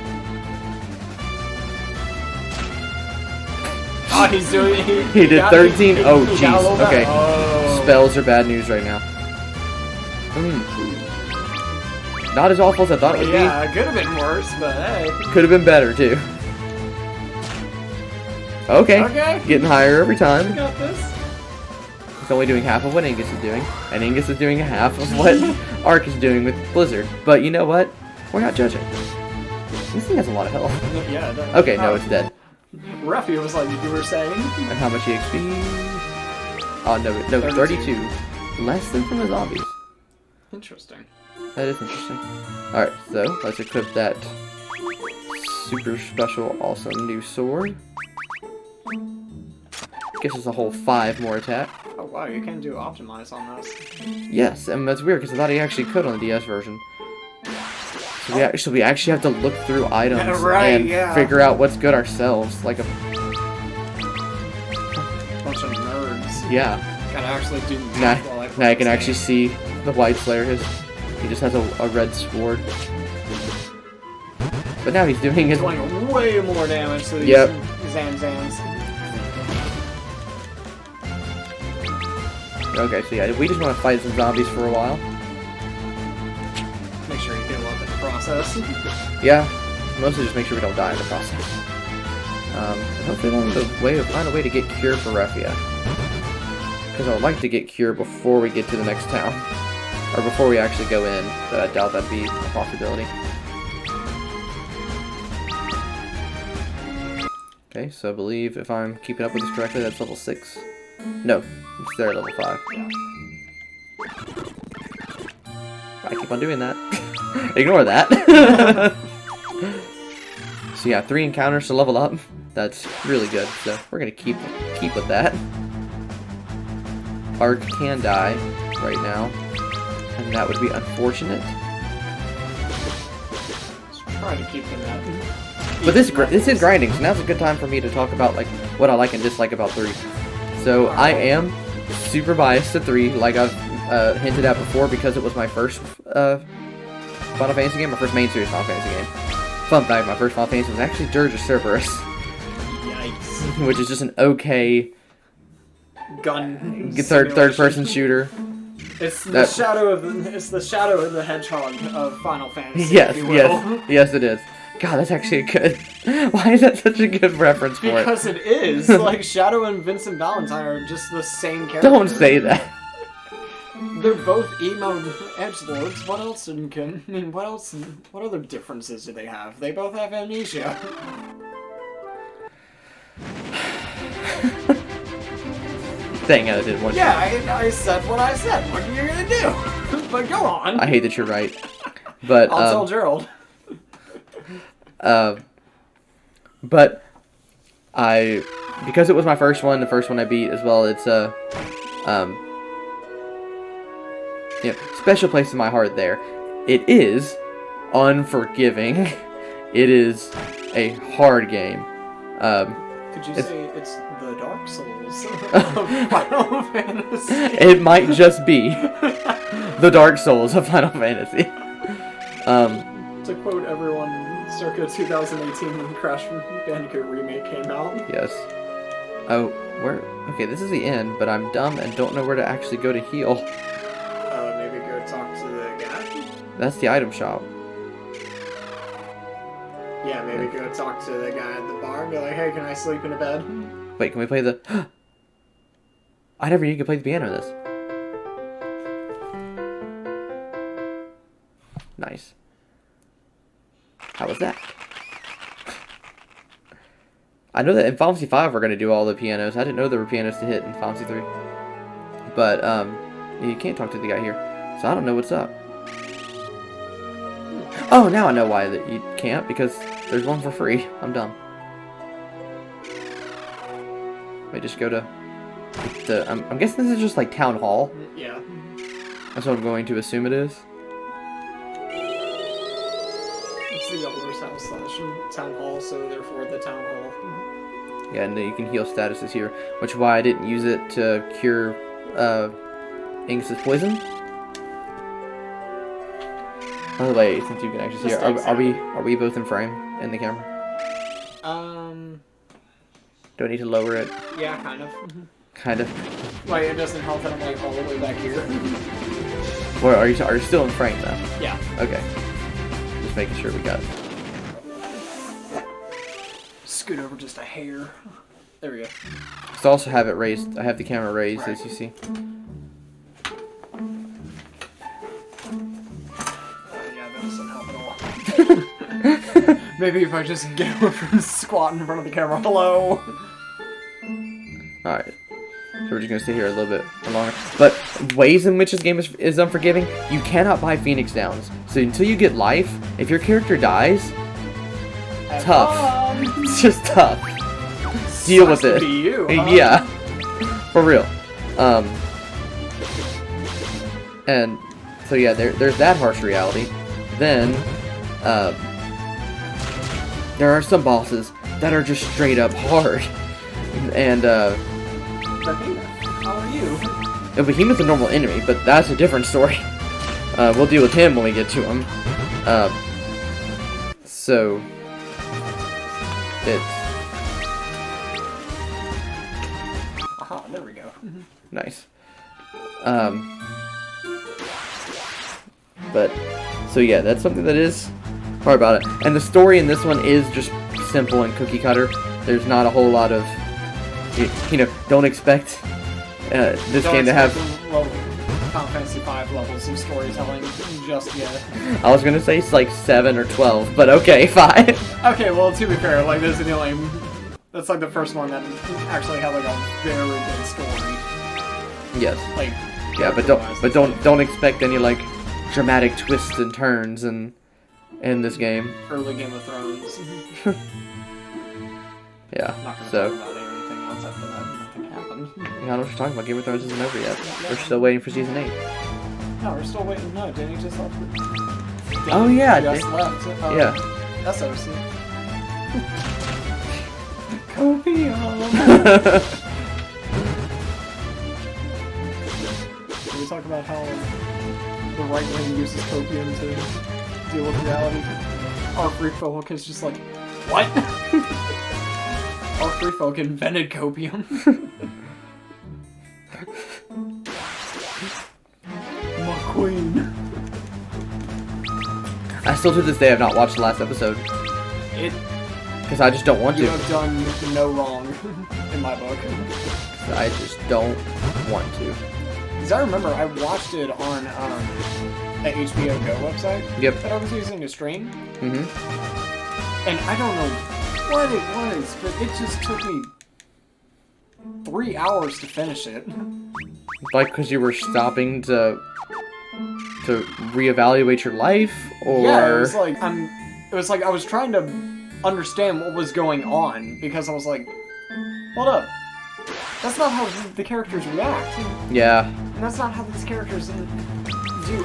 Oh, he's doing. He did 13? Oh, jeez. Okay. Oh. Spells are bad news right now. Not as awful as I thought it would Yeah, it could have been worse, but hey. be. Could have been better, too. Okay. Okay. Getting higher every We time. got this. It's only doing half of what Angus is doing, and Angus is doing half of what Ark is doing with Blizzard. But you know what? We're not judging. This thing has a lot of health. Yeah. That, Okay, no, it's dead. Ruffy was like you were saying. And how much EXP? Oh, no, 32. Less than from the zombies. Interesting. That is interesting. Alright, so let's equip that super special, awesome new sword. Gives us a whole 5 more attack. Oh wow, you can do optimize on this. Yes, and that's weird because I thought he actually could on the DS version. So we actually have to look through items and figure out what's good ourselves, like a Bunch of nerds. yeah. Gotta actually do Now, math while I play now I can this actually see the White Slayer. He just has a red sword. But now he's doing his. Doing way more damage to these Yep. Zamzams. Okay, so yeah, we just want to fight some zombies for a while. Make sure you heal up in the process. Yeah, mostly just make sure we don't die in the process. Hopefully along the way, find a way to get Cure for Refia. Because I would like to get Cure before we get to the next town. Or before we actually go in, but I doubt that'd be a possibility. Okay, so I believe if I'm keeping up with this correctly, that's level 6. No, it's there at level 5. I keep on doing that. Ignore that. So yeah, 3 encounters to level up. That's really good. So we're gonna keep with that. Ark can die right now, and that would be unfortunate. Just try to keep them at. But this is grinding, so now's a good time for me to talk about like what I like and dislike about 3. So I am super biased to 3, like I've hinted at before, because it was my first Final Fantasy game, my first main series Final Fantasy game. Fun fact, my first Final Fantasy was actually Dirge of Cerberus, Yikes. which is just an okay Gun. third person shooter. It's the That- shadow of the hedgehog of Final Fantasy. Yes, if you will. yes, it is. God, that's actually a good. Why is that such a good reference for it? Because it is. Like, Shadow and Vincent Valentine are just the same character. Don't say that. They're both emo edgelords. What else can... I mean, what else... What other differences do they have? They both have amnesia. Dang, I did one. Yeah, I said what I said. What are you gonna do? But go on. I hate that you're right. But, I'll tell Gerald. But because it was my first one, the first one I beat as well, it's special place in my heart there. It is unforgiving. It is a hard game. Could you say it's the Dark Souls of Final Fantasy? It might just be the Dark Souls of Final Fantasy. To quote everyone, circa 2018 when Crash Bandicoot Remake came out. Yes. Oh, where? Okay, this is the end, but I'm dumb and don't know where to actually go to heal. Maybe go talk to the guy? That's the item shop. Yeah, maybe go talk to the guy at the bar and be like, hey, can I sleep in a bed? Wait, can we play the... I never knew you could play the piano in this. Nice. How was that? I know that in Final Fantasy V we're going to do all the pianos. I didn't know there were pianos to hit in Final Fantasy 3. But, you can't talk to the guy here. So I don't know what's up. Oh, now I know why that you can't, because there's one for free. I'm dumb. Let me just go to the... I'm guessing this is just like Town Hall. Yeah. That's what I'm going to assume it is. It's the Elder's house / town hall, so therefore the town hall. Yeah, and you can heal statuses here, which is why I didn't use it to cure Angus's poison. By the way, since you can actually see, are we both in frame in the camera? Do I need to lower it? Yeah, kind of. Kind of. Like, it doesn't help that I'm like all the way back here. Well, are you still in frame though? Yeah. Okay. Just making sure we got it. Scoot over just a hair. There we go. So I also have it raised. I have the camera raised, Right. as you see. Yeah, that doesn't help at all. Maybe if I just get over and squat in front of the camera. Hello. Alright. So we're just gonna stay here a little bit longer. But ways in which this game is unforgiving, you cannot buy Phoenix Downs. So until you get life, if your character dies, tough. It's just tough. Deal with it. Be you, huh? Yeah. For real. And so yeah, there's that harsh reality. Then there are some bosses that are just straight up hard. And How are you? Behemoth's a normal enemy, but that's a different story. We'll deal with him when we get to him. So it's Aha, there we go. nice. But so yeah, that's something that is hard about it. And the story in this one is just simple and cookie cutter. There's not a whole lot of, you know, don't expect this game to have. Final Fantasy V levels of storytelling just yet. I was gonna say it's like 7 or 12, but okay, 5. Okay, well, to be fair, like, this is the only... That's, like, the first one that actually had, like, a very good story. Yes. Like... Yeah, but don't expect any, like, dramatic twists and turns in this game. Early Game of Thrones. Yeah, Not gonna so... talk about anything else after that. Nothing happened. I don't know what you're talking about. Game of Thrones isn't over yet. We're still waiting for season 8. No, we're still waiting. No, Danny just left. Oh, yeah, Just left. Yeah. SOC. Copium! Can we talk about how the right wing uses copium to deal with reality? Our free folk is just like, what? Our free folk invented copium. McQueen. I still to this day have not watched the last episode. Because I just don't want You to. have done no wrong in my book. I just don't want to. Because I remember I watched it on the HBO Go website Yep. that I was using to stream. Mm-hmm. And I don't know what it was, but it just took me 3 hours to finish it. Like, because you were stopping to reevaluate your life, or Yeah, it was like I was trying to understand what was going on because I was like, hold up, that's not how the characters react, yeah, and that's not how these characters do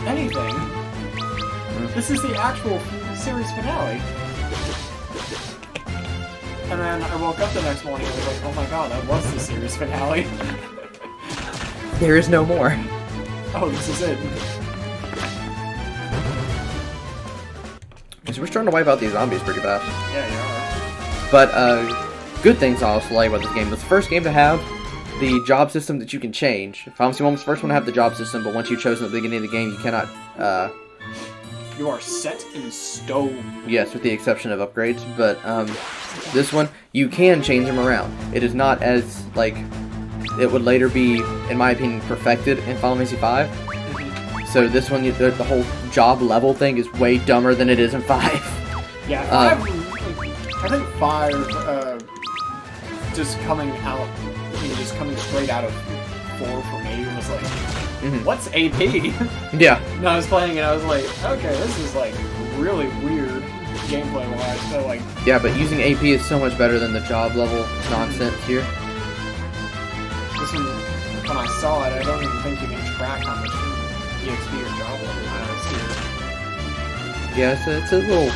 anything. This is the actual series finale. And then I woke up the next morning and was like, oh my god, that was the series finale. there is no more. Oh, this is it. Because we're starting to wipe out these zombies pretty fast. Yeah, you are. But good things I also like about this game. It was the first game to have the job system that you can change. Final Fantasy 1 was the first one to have the job system, but once you've chosen at the beginning of the game, you cannot, You are set in stone. yes, with the exception of upgrades, but, this one, you can change them around. It is not as, like, it would later be, in my opinion, perfected in Final Fantasy 5. So this one, the whole job level thing is way dumber than it is in 5. Yeah, 5, I think 5, just coming out, just coming straight out of 4 for me was like, what's AP? Yeah. No, I was playing it, I was like, okay, this is like really weird gameplay wise. So like, Yeah, but using AP is so much better than the job level nonsense here. this one, when I saw it, I don't even think you can track how much EXP or job level has here. Yeah, it's a little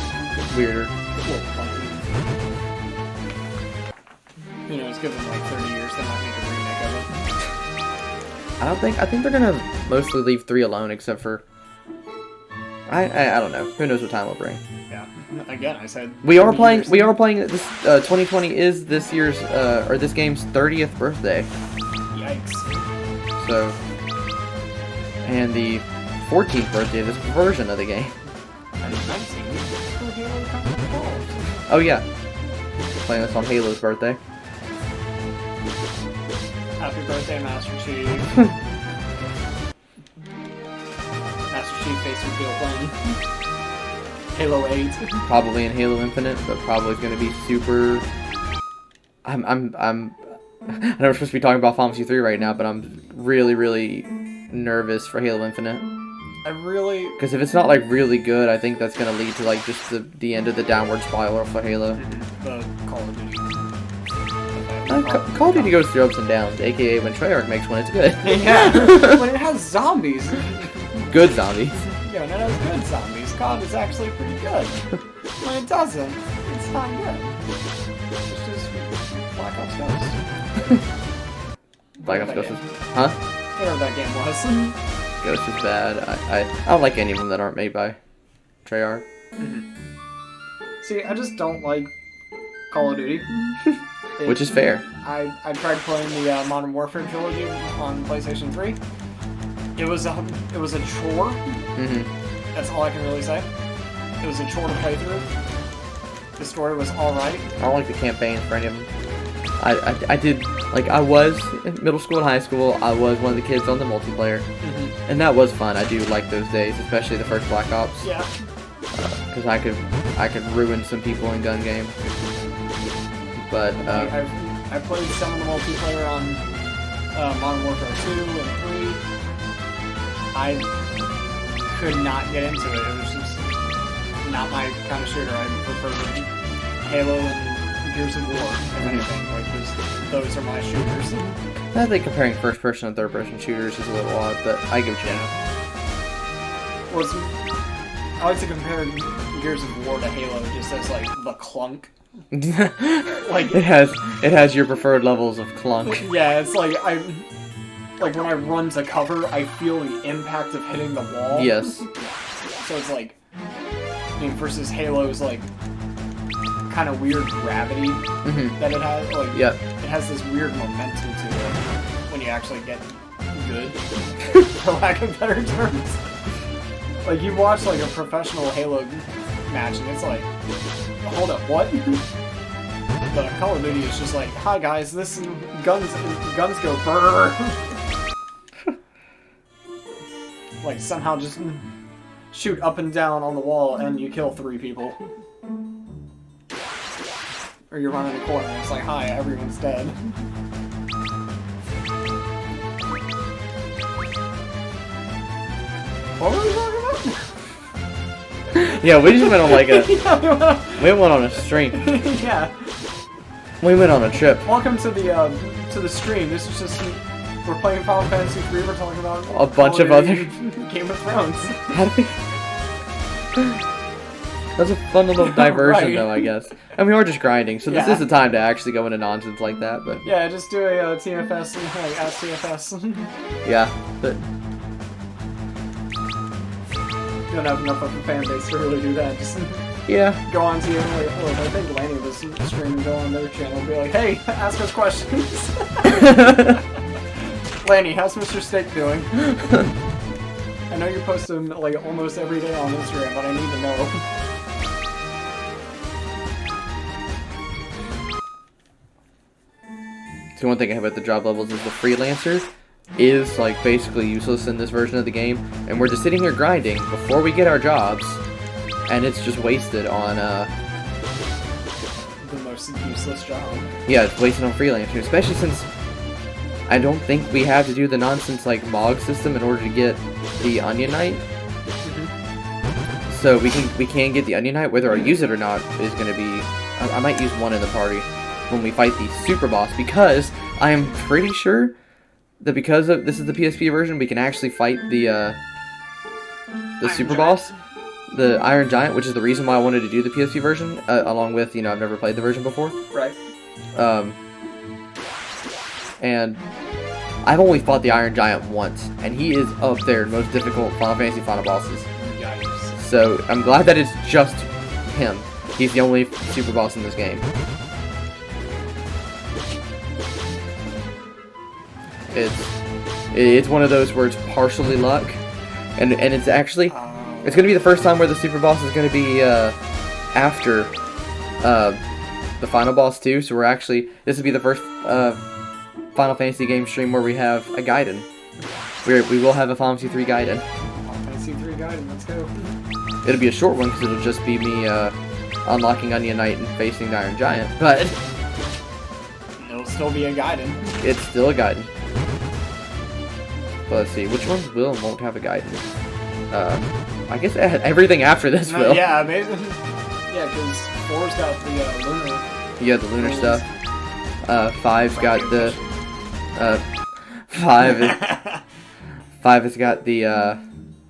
weirder. It's a little funky. You know, it's given like 30 years, they might make a remake of it. I think they're gonna mostly leave 3 alone, except for I don't know. Who knows what time will bring. Yeah. Again, I said We are 30 playing. years. We are playing. This 2020 is this year's or this game's 30th birthday. Yikes. So, and the 14th birthday of this version of the game. And 19 for Halo Combat Evolved. Oh yeah, playing this on Halo's birthday. Happy birthday, Master Chief. Master Chief face reveal playing Halo 8. Probably in Halo Infinite, but probably going to be super. I know we're supposed to be talking about Final Fantasy 3 right now, but I'm really nervous for Halo Infinite. I really... Because if it's not like really good, I think that's going to lead to like just the end of the downward spiral for Halo. The Call of Duty. Call of Duty goes through ups and downs, aka when Treyarch makes one, it's good. Yeah, when it has zombies. Good zombies. Yeah, when it has good zombies, COD is actually pretty good. When it doesn't, it's not good. It's just Black Ops Ghost. Black Ops Ghost is... Huh? Whatever that game was. Ghost is bad. I don't like any of them that aren't made by Treyarch. See, I just don't like Call of Duty. Which is fair. I tried playing the Modern Warfare trilogy on PlayStation 3. It was a chore. That's all I can really say. It was a chore to play through. The story was alright. I don't like the campaigns for any of them. I did, like, I was in middle school and high school, I was one of the kids on the multiplayer. And that was fun. I do like those days, especially the first Black Ops. Yeah. Because I could ruin some people in gun game. But, I played some of the multiplayer on Modern Warfare 2 and 3. I could not get into it. It was just not my kind of shooter. I prefer Halo and Gears of War, if anything. Like, those are my shooters. I think comparing first person and third person shooters is a little odd, but I give you Well, I like to compare Gears of War to Halo just as, like, the clunk. Like, it has your preferred levels of clunk. Yeah, it's like like when I run to cover, I feel the impact of hitting the wall. Yes. So it's like, I mean, versus Halo's like kind of weird gravity that it has. Like, Yep. it has this weird momentum to it when you actually get good, for lack of better terms. Like, you watch like a professional Halo match, and it's like, hold up, what? But Call of Duty is just like, hi guys, this guns go brrr. Like, somehow just shoot up and down on the wall and you kill 3 people. Or you run in a corner and it's like, hi, everyone's dead. What were we talking about? Yeah, we just went on like a Yeah, we went on a stream. yeah. We went on a trip. Welcome to the stream. This is just we're playing Final Fantasy 3. We're talking about A bunch of Call other Duty, Game of Thrones. How do we... That's a fun little diversion, Right. though, I guess. And we are just grinding, so this Yeah. is the time to actually go into nonsense like that. But Yeah, just do a TFS and like ask TFS. yeah, but You don't have enough of a fan base to really do that. Just Yeah. Go on to you and like, oh, I think Lanny was streaming, go on their channel and be like, hey, ask us questions. Lanny, how's Mr. Steak doing? I know you post him like almost every day on Instagram, but I need to know. So one thing I have about the job levels is the freelancer is like basically useless in this version of the game, and we're just sitting here grinding before we get our jobs, and it's just wasted on The most useless job. yeah, it's wasted on freelancers, especially since I don't think we have to do the nonsense like MOG system in order to get the Onion Knight. So we can get the Onion Knight, whether I use it or not is going to be. I might use one in the party when we fight the super boss, because I am pretty sure that because of this is the PSP version, we can actually fight the super boss, the Iron Giant, which is the reason why I wanted to do the PSP version, along with, I've never played the version before. Right. And I've only fought the Iron Giant once, and he is up there in most difficult Final Fantasy final bosses. Yikes. So I'm glad that it's just him. He's the only super boss in this game. It's one of those where it's partially luck, and it's actually it's gonna be the first time where the super boss is gonna be after the final boss too. So this will be the first Final Fantasy game stream where we have a Gaiden. We will have a Final Fantasy 3 Gaiden. Final Fantasy 3 Gaiden, let's go. It'll be a short one because it'll just be me unlocking Onion Knight and facing the Iron Giant, but It'll still be a Gaiden. it's still a Gaiden. But let's see, which ones will and won't have a Gaiden? I guess everything after this will. Yeah, maybe. Yeah, because 4's got the lunar. Yeah, the lunar stuff. 5's got the 5 has got the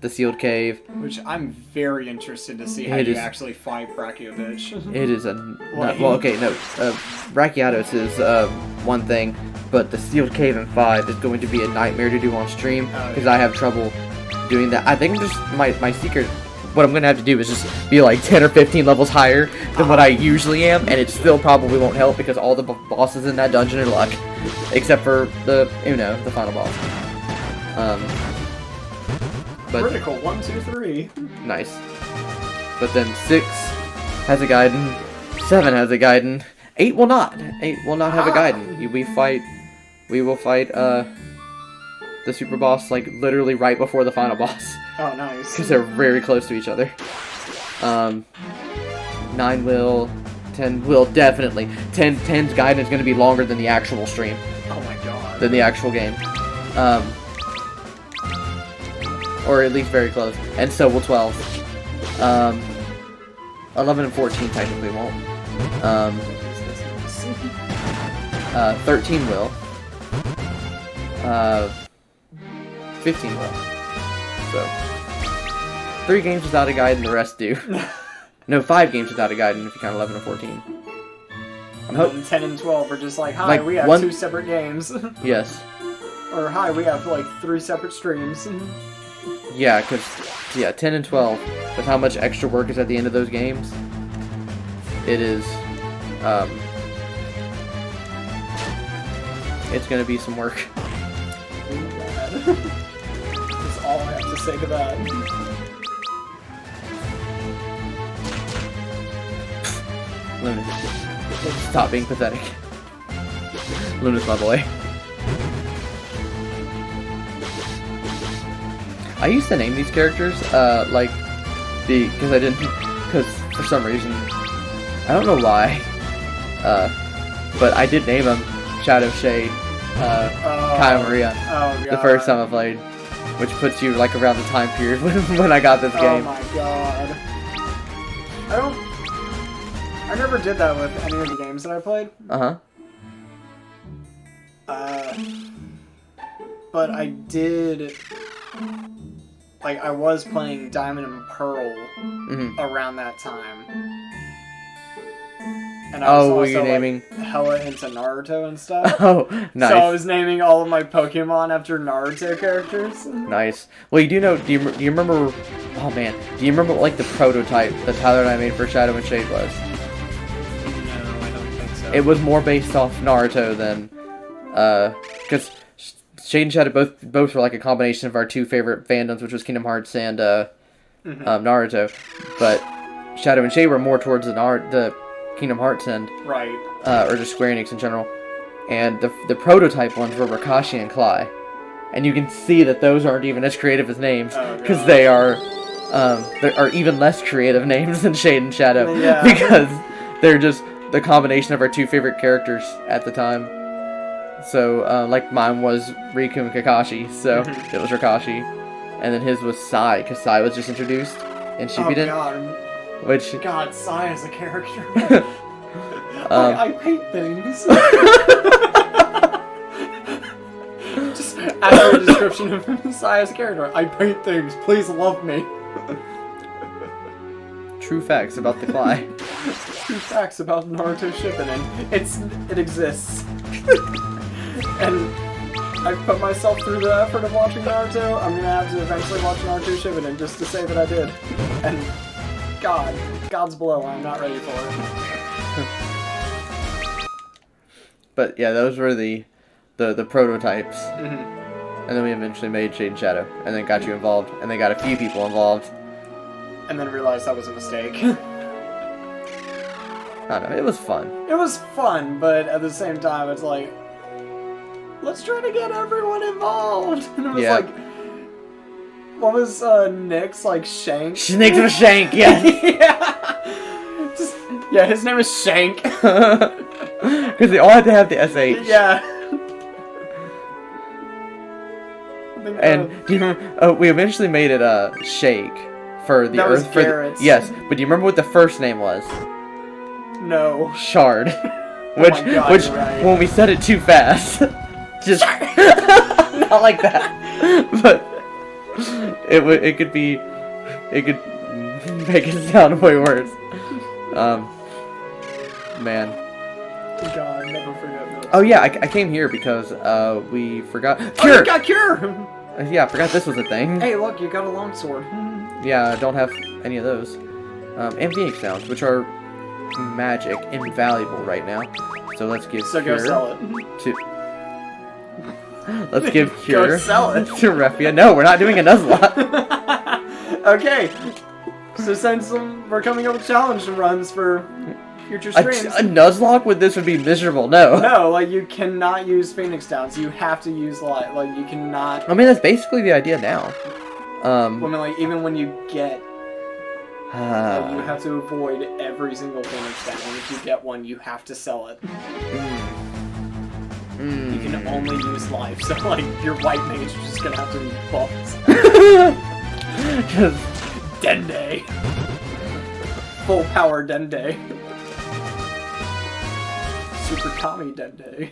sealed cave. Which I'm very interested to see how you actually fight Brachiovic. It is Brachiotos is one thing, but the sealed cave in 5 is going to be a nightmare to do on stream because I have trouble doing that. I think just my secret. What I'm gonna have to do is just be like 10 or 15 levels higher than what I usually am, and it still probably won't help because all the bosses in that dungeon are luck, except for the final boss. But critical 1, 2, 3. nice. But then 6 has a Gaiden, 7 has a Gaiden, 8 will not. 8 will not have a Gaiden. We will fight the super boss like literally right before the final boss. Oh, nice. Because they're very close to each other. 9 will, 10 will definitely. 10's Gaiden is going to be longer than the actual stream. Oh my god. Than the actual game. Or at least very close. And so will 12. 11 and 14 technically won't. 13 will. 15 will. So 3 games without a Gaiden, the rest do. No, 5 games without a Gaiden if you count 11 and 14. I'm hoping 10 and 12 are just like, hi, we have 2 separate games. Yes. Or hi, we have like 3 separate streams. Yeah, because 10 and 12, with how much extra work is at the end of those games, it is, it's gonna be some work. That's all I have to say to that. Luna, stop being pathetic. Luna's my boy. I used to name these characters, because for some reason, I don't know why, but I did name them Shadow Shade, Kyle Maria, the first time I played, which puts you like around the time period when I got this game. Oh my god. I never did that with any of the games that I played. But I did, like, I was playing Diamond and Pearl around that time. And I was also, naming hella into Naruto and stuff. Oh, nice. So I was naming all of my Pokemon after Naruto characters. Nice. Well, do you remember Oh man, do you remember what like the prototype that Tyler and I made for Shadow and Shade was? No, I don't think so. It was more based off Naruto than, because Shade and Shadow both were like a combination of our two favorite fandoms, which was Kingdom Hearts and Naruto. But Shadow and Shade were more towards the Kingdom Hearts end, Right. or just Square Enix in general. And the prototype ones were Rakashi and Clay. And you can see that those aren't even as creative as names, because they are even less creative names than Shade and Shadow, Yeah. because they're just the combination of our two favorite characters at the time. So, like mine was Riku and Kakashi, so it was Rakashi, and then his was Sai, because Sai was just introduced in Shippuden, which God, Sai is a character. I hate things. Just after a description of Sai as a character, I paint things. Please love me. true facts about the Clay. True facts about Naruto Shippuden. It exists. And I've put myself through the effort of watching Naruto. I'm gonna have to eventually watch Naruto Shippuden just to say that I did. And God's below, I'm not ready for it. But yeah, those were the prototypes. And then we eventually made Shade and Shadow, and then got you involved, and then got a few people involved. And then realized that was a mistake. I don't know, it was fun. It was fun, but at the same time, it's like, let's try to get everyone involved. And it was like, what was Nick's, like, Shank? Nick's was Shank, yeah. Yeah, his name is Shank. Because they all had to have the SH. Yeah. And do you remember, we eventually made it Shake for the that Earth. Was Garrett's. Yes, but do you remember what the first name was? No. Shard. Oh my God, which you're right. when we said it too fast, just not like that, but it could make it sound way worse. Man. God, never forget this. Oh yeah, I came here because we forgot Oh, Cure. you got Cure. Yeah, I forgot this was a thing. Hey, look, you got a longsword. Yeah, I don't have any of those. And Phoenix Sounds, which are magic, invaluable right now. So let's give So Cure go sell it. Let's give Go Cure sell it. to Refia. No, we're not doing a Nuzlocke. Okay. So since we're coming up with challenge runs for future streams. A Nuzlocke with this would be miserable. No. No, like you cannot use Phoenix Downs. You have to use light. Like you cannot. I mean, that's basically the idea now. I mean, like even when you get, like, you have to avoid every single Phoenix Down. If you get one, you have to sell it. You can only use life, so like your white mage is just gonna have to be buffed. Just Dende. Full power Dende. Super Kami Dende.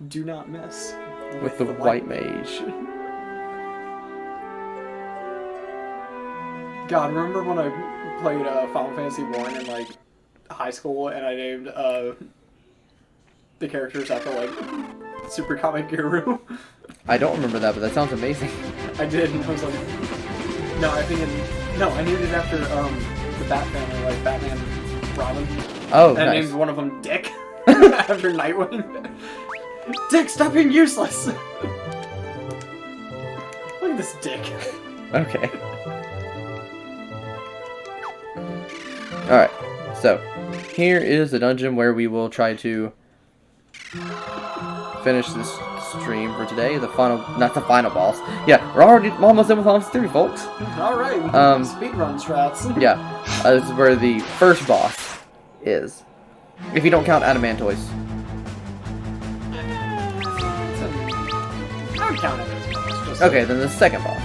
Do not mess with the white mage. God, remember when I played Final Fantasy 1 in like high school and I named the characters after like Super Kami Guru? I don't remember that, but that sounds amazing. I did, and I was like, no, I named it after the Bat family, like Batman, Robin. Oh, And I nice. named one of them Dick after Nightwing. Dick, stop being useless! Look at this Dick. Okay. Alright, so here is the dungeon where we will try to finish this stream for today. The final, not the final boss. Yeah, we're almost done with Final Fantasy 3, folks. Alright, speedrun strats. Yeah, this is where the first boss is. If you don't count Adamantoise. I would count it as boss. Just Okay, then the second boss.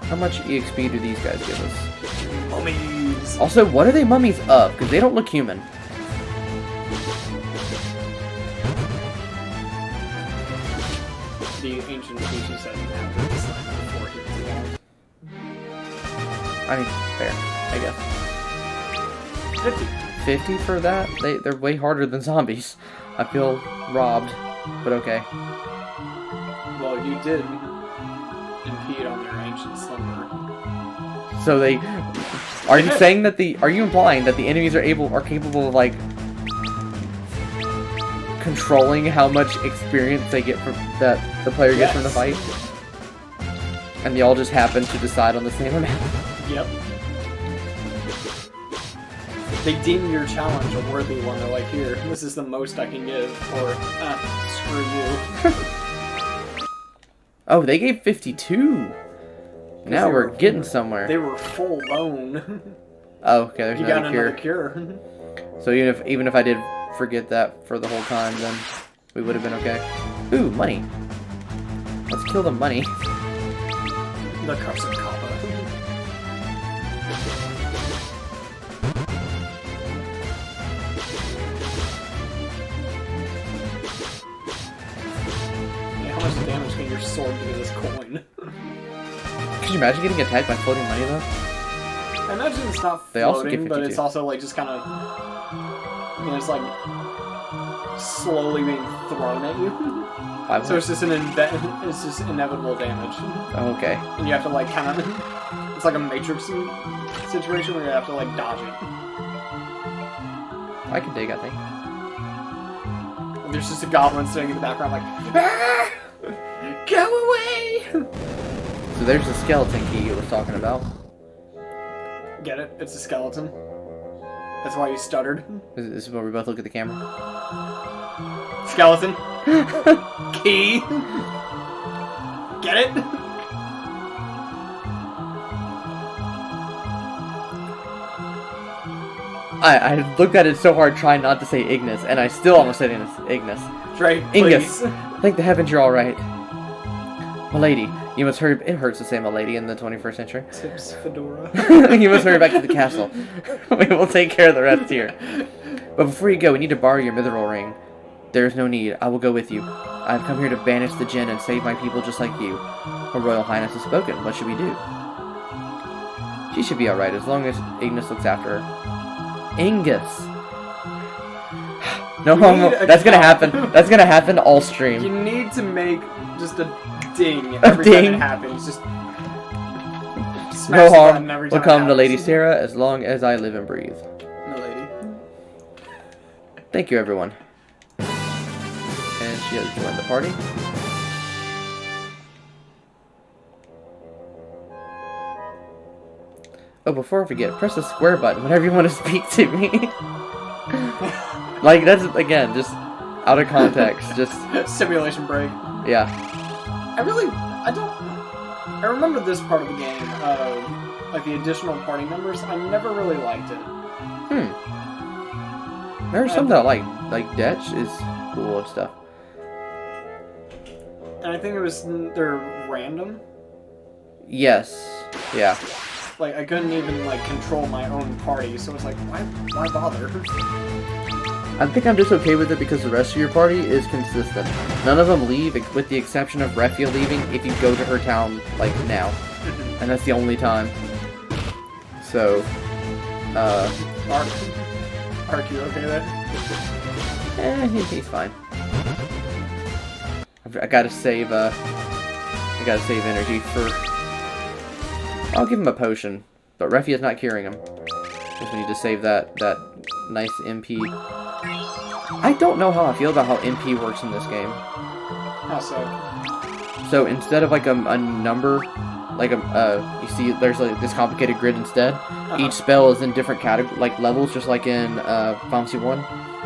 How much EXP do these guys give us? Mummies. Also, what are they mummies of? Because they don't look human. The ancient species that inhabited this land before humans evolved. I mean, fair, I guess. 50. 50 for that? They're way harder than zombies. I feel robbed, but okay. Well, you did impede on their ancient slumber. So they... Are you saying that are you implying that the enemies are capable of, like, controlling how much experience they get that the player gets from the fight? And they all just happen to decide on the same amount? Yep. They deem your challenge a worthy one. They're like, here, this is the most I can give, or, screw you. Oh, they gave 52! Now we're getting somewhere. They were full bone. Oh, okay, there's you got another cure. So even if I did forget that for the whole time, then we would have been okay. Ooh, money. Let's kill the money. The Carson Kappa. Yeah, how much damage can your sword do to this coin? Could you imagine getting attacked by floating money, though? I imagine it's not They also floating, get but 52. it's also like just kind of, you know, it's like slowly being thrown at you. So it's just it's just inevitable damage. Oh, okay. And you have to like kind of, it's like a Matrix situation where you have to like dodge it. I can dig, I think. And there's just a goblin sitting in the background like, ah! Go away! So there's the skeleton key you was talking about. Get it? It's a skeleton. That's why you stuttered. This is where we both look at the camera. Skeleton. Key. Get it? I looked at it so hard trying not to say Ignis, and I still almost said Ignis. Drake, Ingus, please. thank the heavens you're alright. Milady, you must hurry. It hurts to say milady in the 21st century. Tips Fedora. You must hurry back to the castle. We will take care of the rest here. But before you go, we need to borrow your mithril ring. There is no need. I will go with you. I have come here to banish the Jinn and save my people just like you. Her Royal Highness has spoken. What should we do? She should be alright as long as Ignis looks after her. Ingus. No homo. That's gonna happen. That's gonna happen all stream. You need to make just a ding every time it happens. Just no harm every will time come to Lady Sarah as long as I live and breathe. Milady. Thank you, everyone. And she has joined the party. Oh, before I forget, press the square button whenever you want to speak to me. Like, that's, again, just out of context. Just Simulation break. Yeah. I remember this part of the game, like the additional party members. I never really liked it. There's some that I like Detch is cool and stuff. And I think they're random. Yes. Yeah. Like, I couldn't even, like, control my own party, so it's like, why bother? I think I'm just okay with it because the rest of your party is consistent. None of them leave, with the exception of Refia leaving if you go to her town, like, now. And that's the only time. So, Ark, you okay there? He's fine. I gotta save energy for... I'll give him a potion, but Refia's not curing him. Because we need to save that nice MP. I don't know how I feel about how MP works in this game. How so? So instead of like a number, like you see there's like this complicated grid instead. Each spell is in different levels, just like in Final Fantasy 1.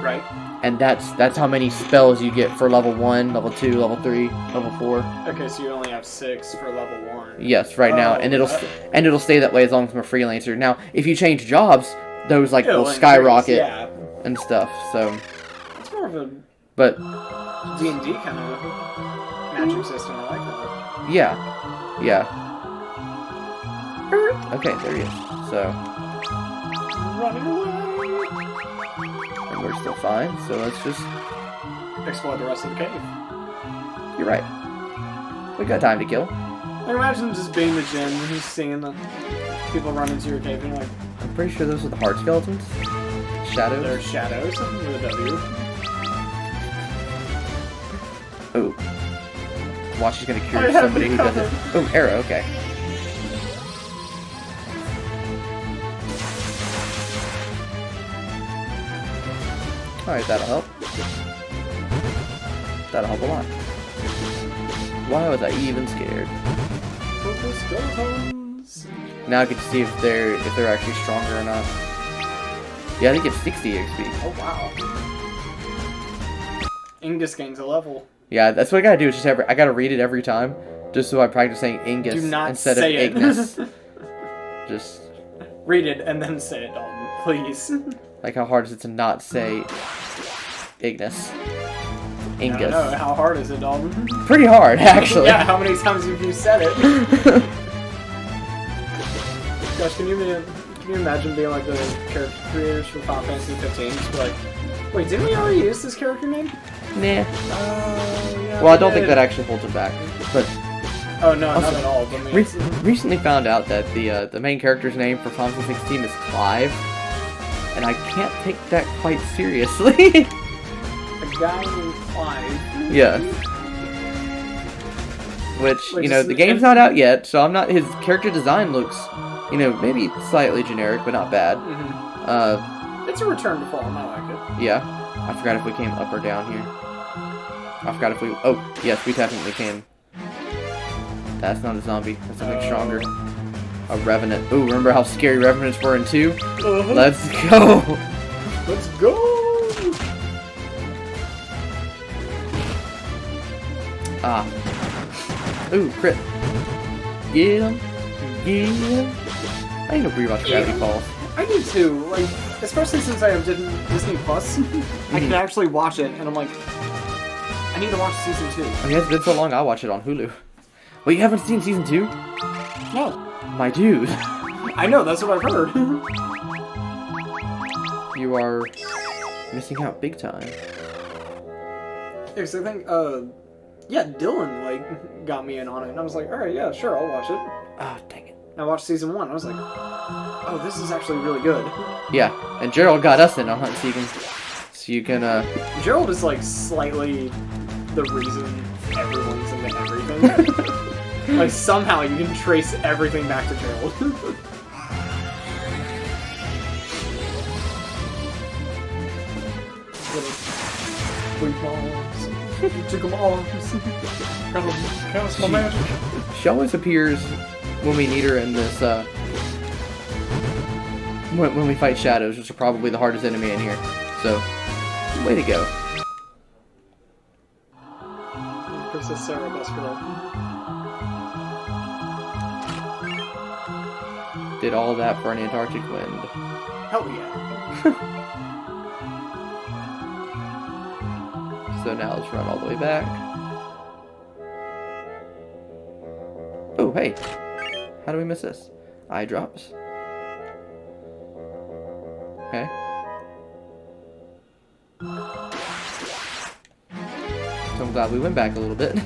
Right. And that's how many spells you get for level 1, level 2, level 3, level 4. Okay, so you only have 6 for level 1. Yes, right now, and it'll stay that way as long as I'm a freelancer. Now, if you change jobs, those will skyrocket and stuff. So it's more of a D&D kind of magic system. I like that. Yeah. Okay, there he is. So Running away. and we're still fine. So let's just explore the rest of the cave. You're right. We got time to kill. I imagine just being the Jinn and just seeing the people run into your cave and you're like, I'm pretty sure those are the hard skeletons. Shadows. They're shadows with a W. Oh. Watch, he's gonna I cure have somebody who you doesn't. Boom, arrow. Okay. All right, that'll help. That'll help a lot. Why was I even scared? Purple skeletons. Now I get to see if they're actually stronger or not. Yeah, I think it's 60 XP. Oh wow. Ingus gains a level. Yeah, that's what I gotta do. Is just I gotta read it every time, just so I practice saying Ingus Do not instead say of it. Ignis. Just Read it and then say it, Dalton, please. like how hard is it to not say Ignis? I don't Ingus. know, how hard is it, Dalton? Pretty hard, actually. Yeah, how many times have you said it? Gosh, can you imagine being like the character creators for Final Fantasy 15? Just be like, wait, didn't we already use this character name? Nah. Yeah, Well, I don't think that actually holds it back. But Oh no, Also, not at all. But I mean, recently found out that the main character's name for Final Fantasy 16 is Clive, and I can't take that quite seriously. a guy named Clive. Yeah. Which, Wait, you know, just- the game's not out yet, so I'm not. His character design looks, you know, maybe slightly generic, but not bad. Mhm. It's a return to form. I like it. Yeah. I forgot if we came up or down here. I forgot if we. Oh, yes, we definitely came. That's not a zombie. That's something stronger. A revenant. Ooh, remember how scary revenants were in 2? Uh-huh. Let's go. Let's go! Ah. Ooh, crit. Get him. Get him. I need to rewatch Gravity Falls. I need to, like, especially since I have Disney Plus, I can actually watch it, and I'm like, I need to watch season 2. I mean, it's been so long, I'll watch it on Hulu. Well, you haven't seen season 2? No. My dude. I know, that's what I've heard. You are missing out big time. Because I think, yeah, Dylan, like, got me in on it, and I was like, alright, yeah, sure, I'll watch it. Ah, dang it. And I watched season 1, I was like, oh, this is actually really good. Yeah, and Gerald got us in on Hunt Seeking. So you can, Gerald is, like, slightly the reason everyone's into everything. Like, somehow you can trace everything back to Gerald. Weak balls. Jiggle arms. Gotta cast my magic. she always appears when we need her in this, when we fight shadows, which are probably the hardest enemy in here. So, way to go. Princess Sarah, best girl. Did all that for an Antarctic wind. Hell yeah. So now let's run all the way back. Oh, hey. How do we miss this? Eye drops. Okay. So I'm glad we went back a little bit.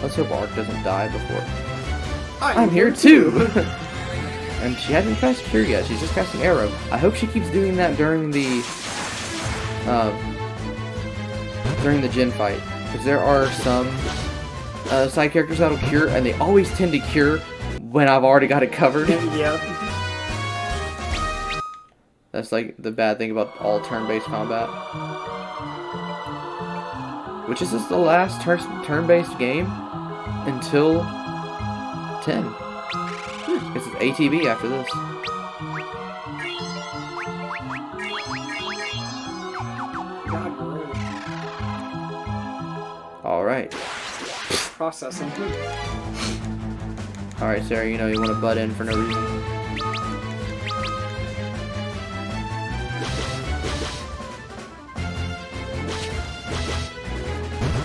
Let's hope Ark doesn't die before. I'm here too! And she hasn't cast Cure yet, she's just casting Arrow. I hope she keeps doing that during the Jin fight. Because there are some side characters that'll cure, and they always tend to cure when I've already got it covered. Yeah. That's like the bad thing about all turn-based combat. Which is this the last turn-based game until 10. This is ATB after this. God, really. Alright. Processing. Alright, Sarah, you know you want to butt in for no reason.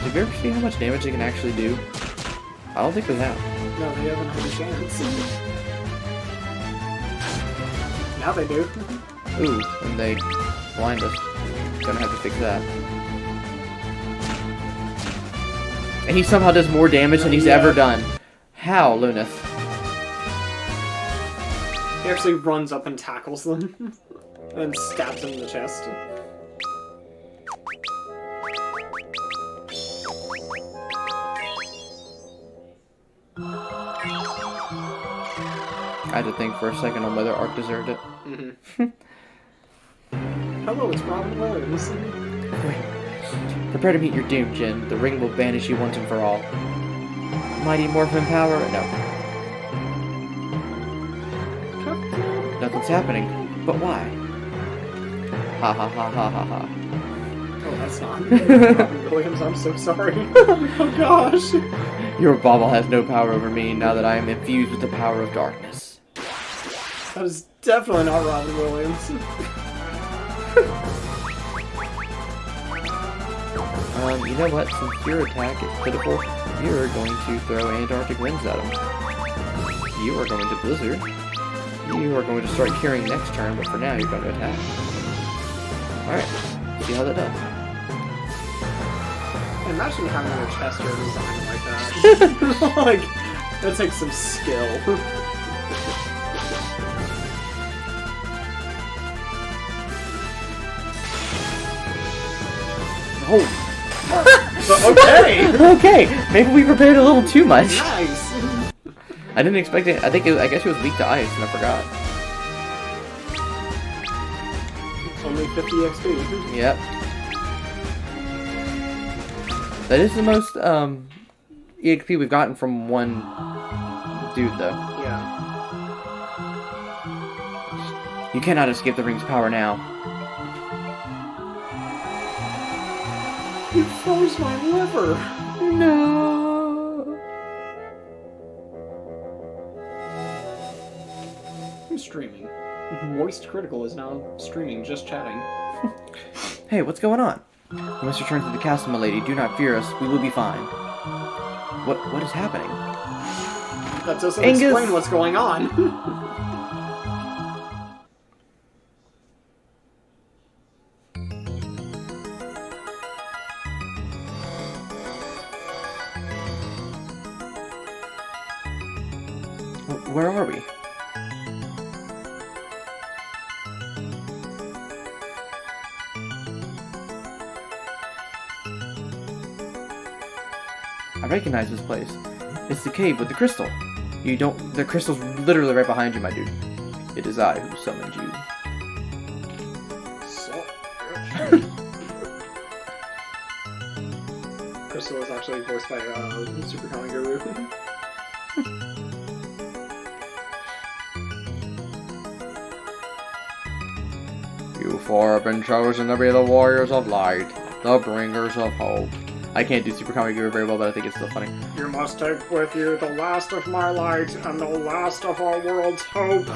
Have you ever seen how much damage they can actually do? I don't think we have. No, they haven't had a chance. Now they do. Ooh, and they blind us. Gonna have to fix that. And he somehow does more damage than he's ever done. How, Luneth? He actually runs up and tackles them. And stabs them in the chest. I had to think for a second on whether Ark deserved it. Mm-hmm. Hello, it's Robin Williams. Prepare to meet your doom, Jin. The ring will banish you once and for all. Mighty Morphin power? No. Nothing's happening. But why? Ha ha ha ha ha ha. Oh, that's not Robin Williams. I'm so sorry. Oh gosh. Your bauble has no power over me now that I am infused with the power of darkness. That is definitely not Robin Williams. You know what? Since your attack is critical, you're going to throw Antarctic winds at him. You are going to Blizzard. You are going to start curing next turn, but for now you're going to attack. Alright, see how that does. Imagine having your Chester designed like that. Like, that takes some skill. Oh! Okay! Okay! Maybe we prepared a little too much. Nice! I didn't expect it. I guess it was weak to ice, and I forgot. Only 50 XP. Yep. That is the most, EXP we've gotten from one dude, though. Yeah. You cannot escape the ring's power now. You froze my liver! No. I'm streaming. Moist Critical is now streaming, just chatting. Hey, what's going on? You must return to the castle, my lady. Do not fear us. We will be fine. What is happening? That doesn't Angus. explain what's going on. Where are we? I recognize this place. It's the cave with the crystal. The crystal's literally right behind you, my dude. It is I who summoned you. Crystal was actually voiced by Super Comic Guru. You four have been chosen to be the warriors of light, the bringers of hope. I can't do Super Comic Guru very well, but I think it's still funny. You must take with you the last of my light and the last of our world's hope.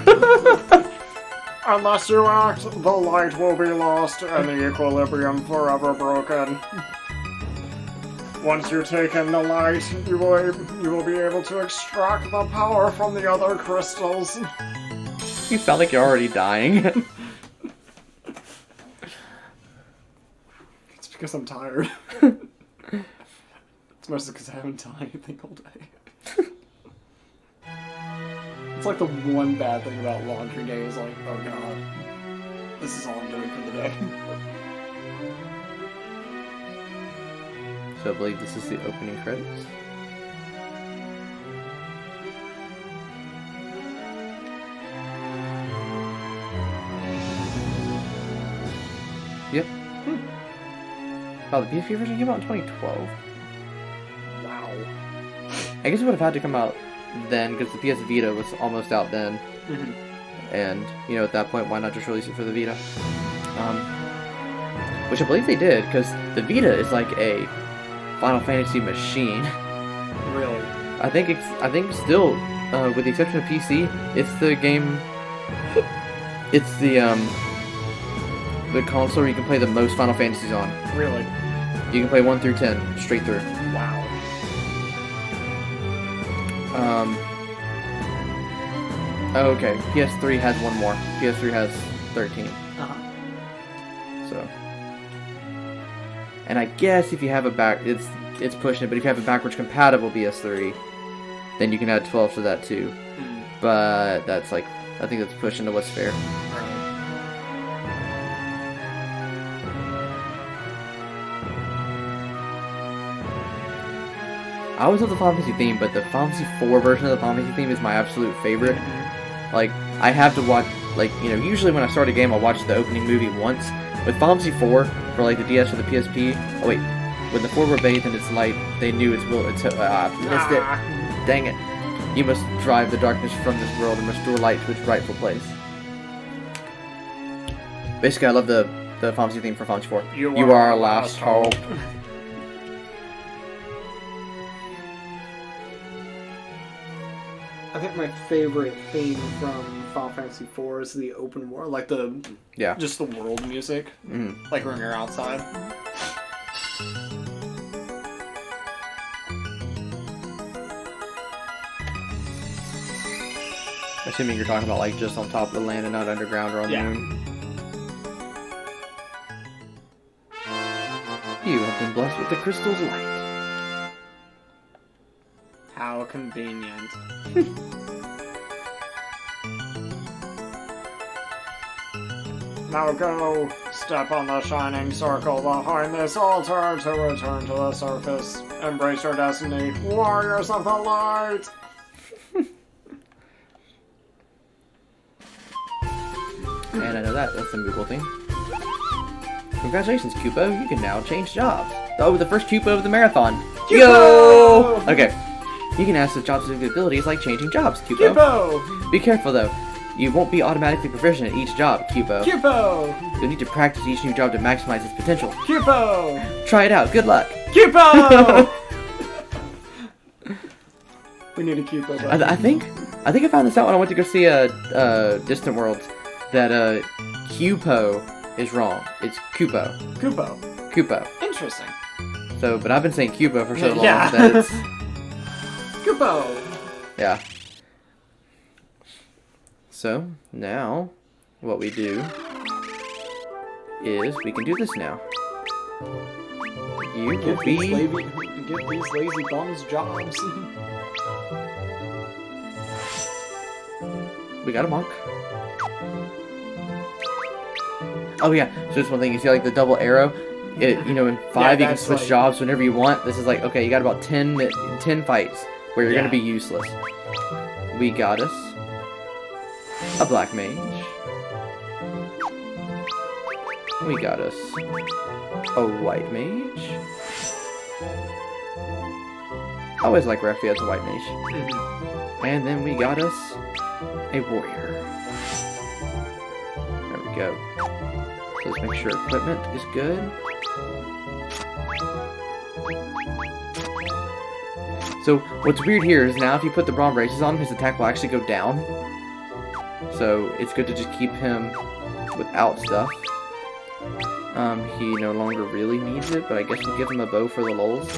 Unless you act, the light will be lost and the equilibrium forever broken. Once you take in the light, you will be able to extract the power from the other crystals. You sound like you're already dying. It's because I'm tired. It's mostly because I haven't done anything all day. It's like the one bad thing about laundry day is like, oh god, this is all I'm doing for the day. So I believe this is the opening credits. Yep. Oh, the PSP version came out in 2012. Wow. I guess it would have had to come out then, because the PS Vita was almost out then. Mm-hmm. And, you know, at that point, why not just release it for the Vita? Which I believe they did, because the Vita is like a Final Fantasy machine. Really? I think still, with the exception of PC, it's the game. It's the console where you can play the most Final Fantasies on. Really? You can play 1 through 10 straight through. Wow. Oh, okay. PS3 has one more. PS3 has 13. Uh-huh. So. And I guess if you have it's pushing it, but if you have a backwards compatible PS3, then you can add 12 to that too. Mm. But that's like, I think that's pushing to what's fair. I always love the Final Fantasy theme, but the Final Fantasy 4 version of the Final Fantasy theme is my absolute favorite. Like, I have to watch, like, you know, usually when I start a game, I'll watch the opening movie once. With Final Fantasy 4, for, like, the DS or the PSP, oh, wait, when the 4 were bathed in its light, they knew its will, missed it. Dang it. You must drive the darkness from this world and restore light to its rightful place. Basically, I love the Final Fantasy theme for Final Fantasy 4. You are our last hope. I think my favorite theme from Final Fantasy IV is the open world, like just the world music, like when you're outside. Assuming you're talking about like just on top of the land and not underground or on the moon. You have been blessed with the crystal's light. How convenient. Now go, step on the shining circle behind this altar to return to the surface. Embrace your destiny, warriors of the light! And I know that's a cool thing. Congratulations, Kupo, you can now change jobs. Oh, the first Kupo of the marathon. Kupo! Yo! Okay. You can ask the job-specific abilities like changing jobs, Kupo. Kupo! Be careful, though. You won't be automatically proficient at each job, Kupo. Kupo! You'll need to practice each new job to maximize its potential. Kupo! Try it out. Good luck. Kupo! We need a Kupo. I think I found this out when I went to go see Distant Worlds. That Kupo is wrong. It's Kupo. Kupo. Kupo. Interesting. So, but I've been saying Kupo for so long Yeah. that it's Kupo. yeah. So now, what we do is we can do this now. You will be. Give these lazy bums jobs. We got a monk. Oh yeah, so just one thing, you see like the double arrow? You know, in 5 you can switch like jobs whenever you want. This is like, okay, you got about 10 fights where you're gonna be useless. We got us a black mage. We got us a white mage. I always like Refi as a white mage. And then we got us a warrior. There we go. So let's make sure equipment is good. So what's weird here is now if you put the bronze braces on him, his attack will actually go down. So it's good to just keep him without stuff. He no longer really needs it, but I guess we'll give him a bow for the lulz.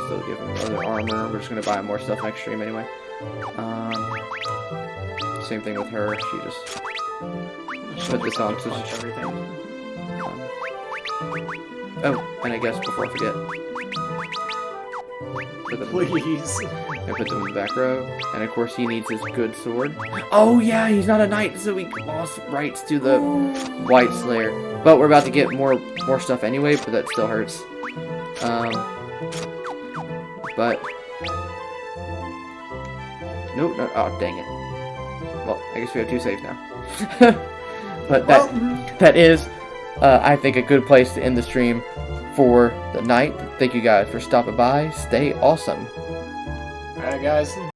Still give him other armor. We're just gonna buy him more stuff next stream anyway. Same thing with her. She just put this on so everything. Oh, and I guess before I forget, Please. I put them in the back row, and of course he needs his good sword. Oh yeah, he's not a knight, so we lost rights to the White Slayer. But we're about to get more stuff anyway, but that still hurts. But nope, no, oh dang it. Well, I guess we have 2 saves now. But that is, I think, a good place to end the stream for the night. Thank you guys for stopping by. Stay awesome. Alright, guys.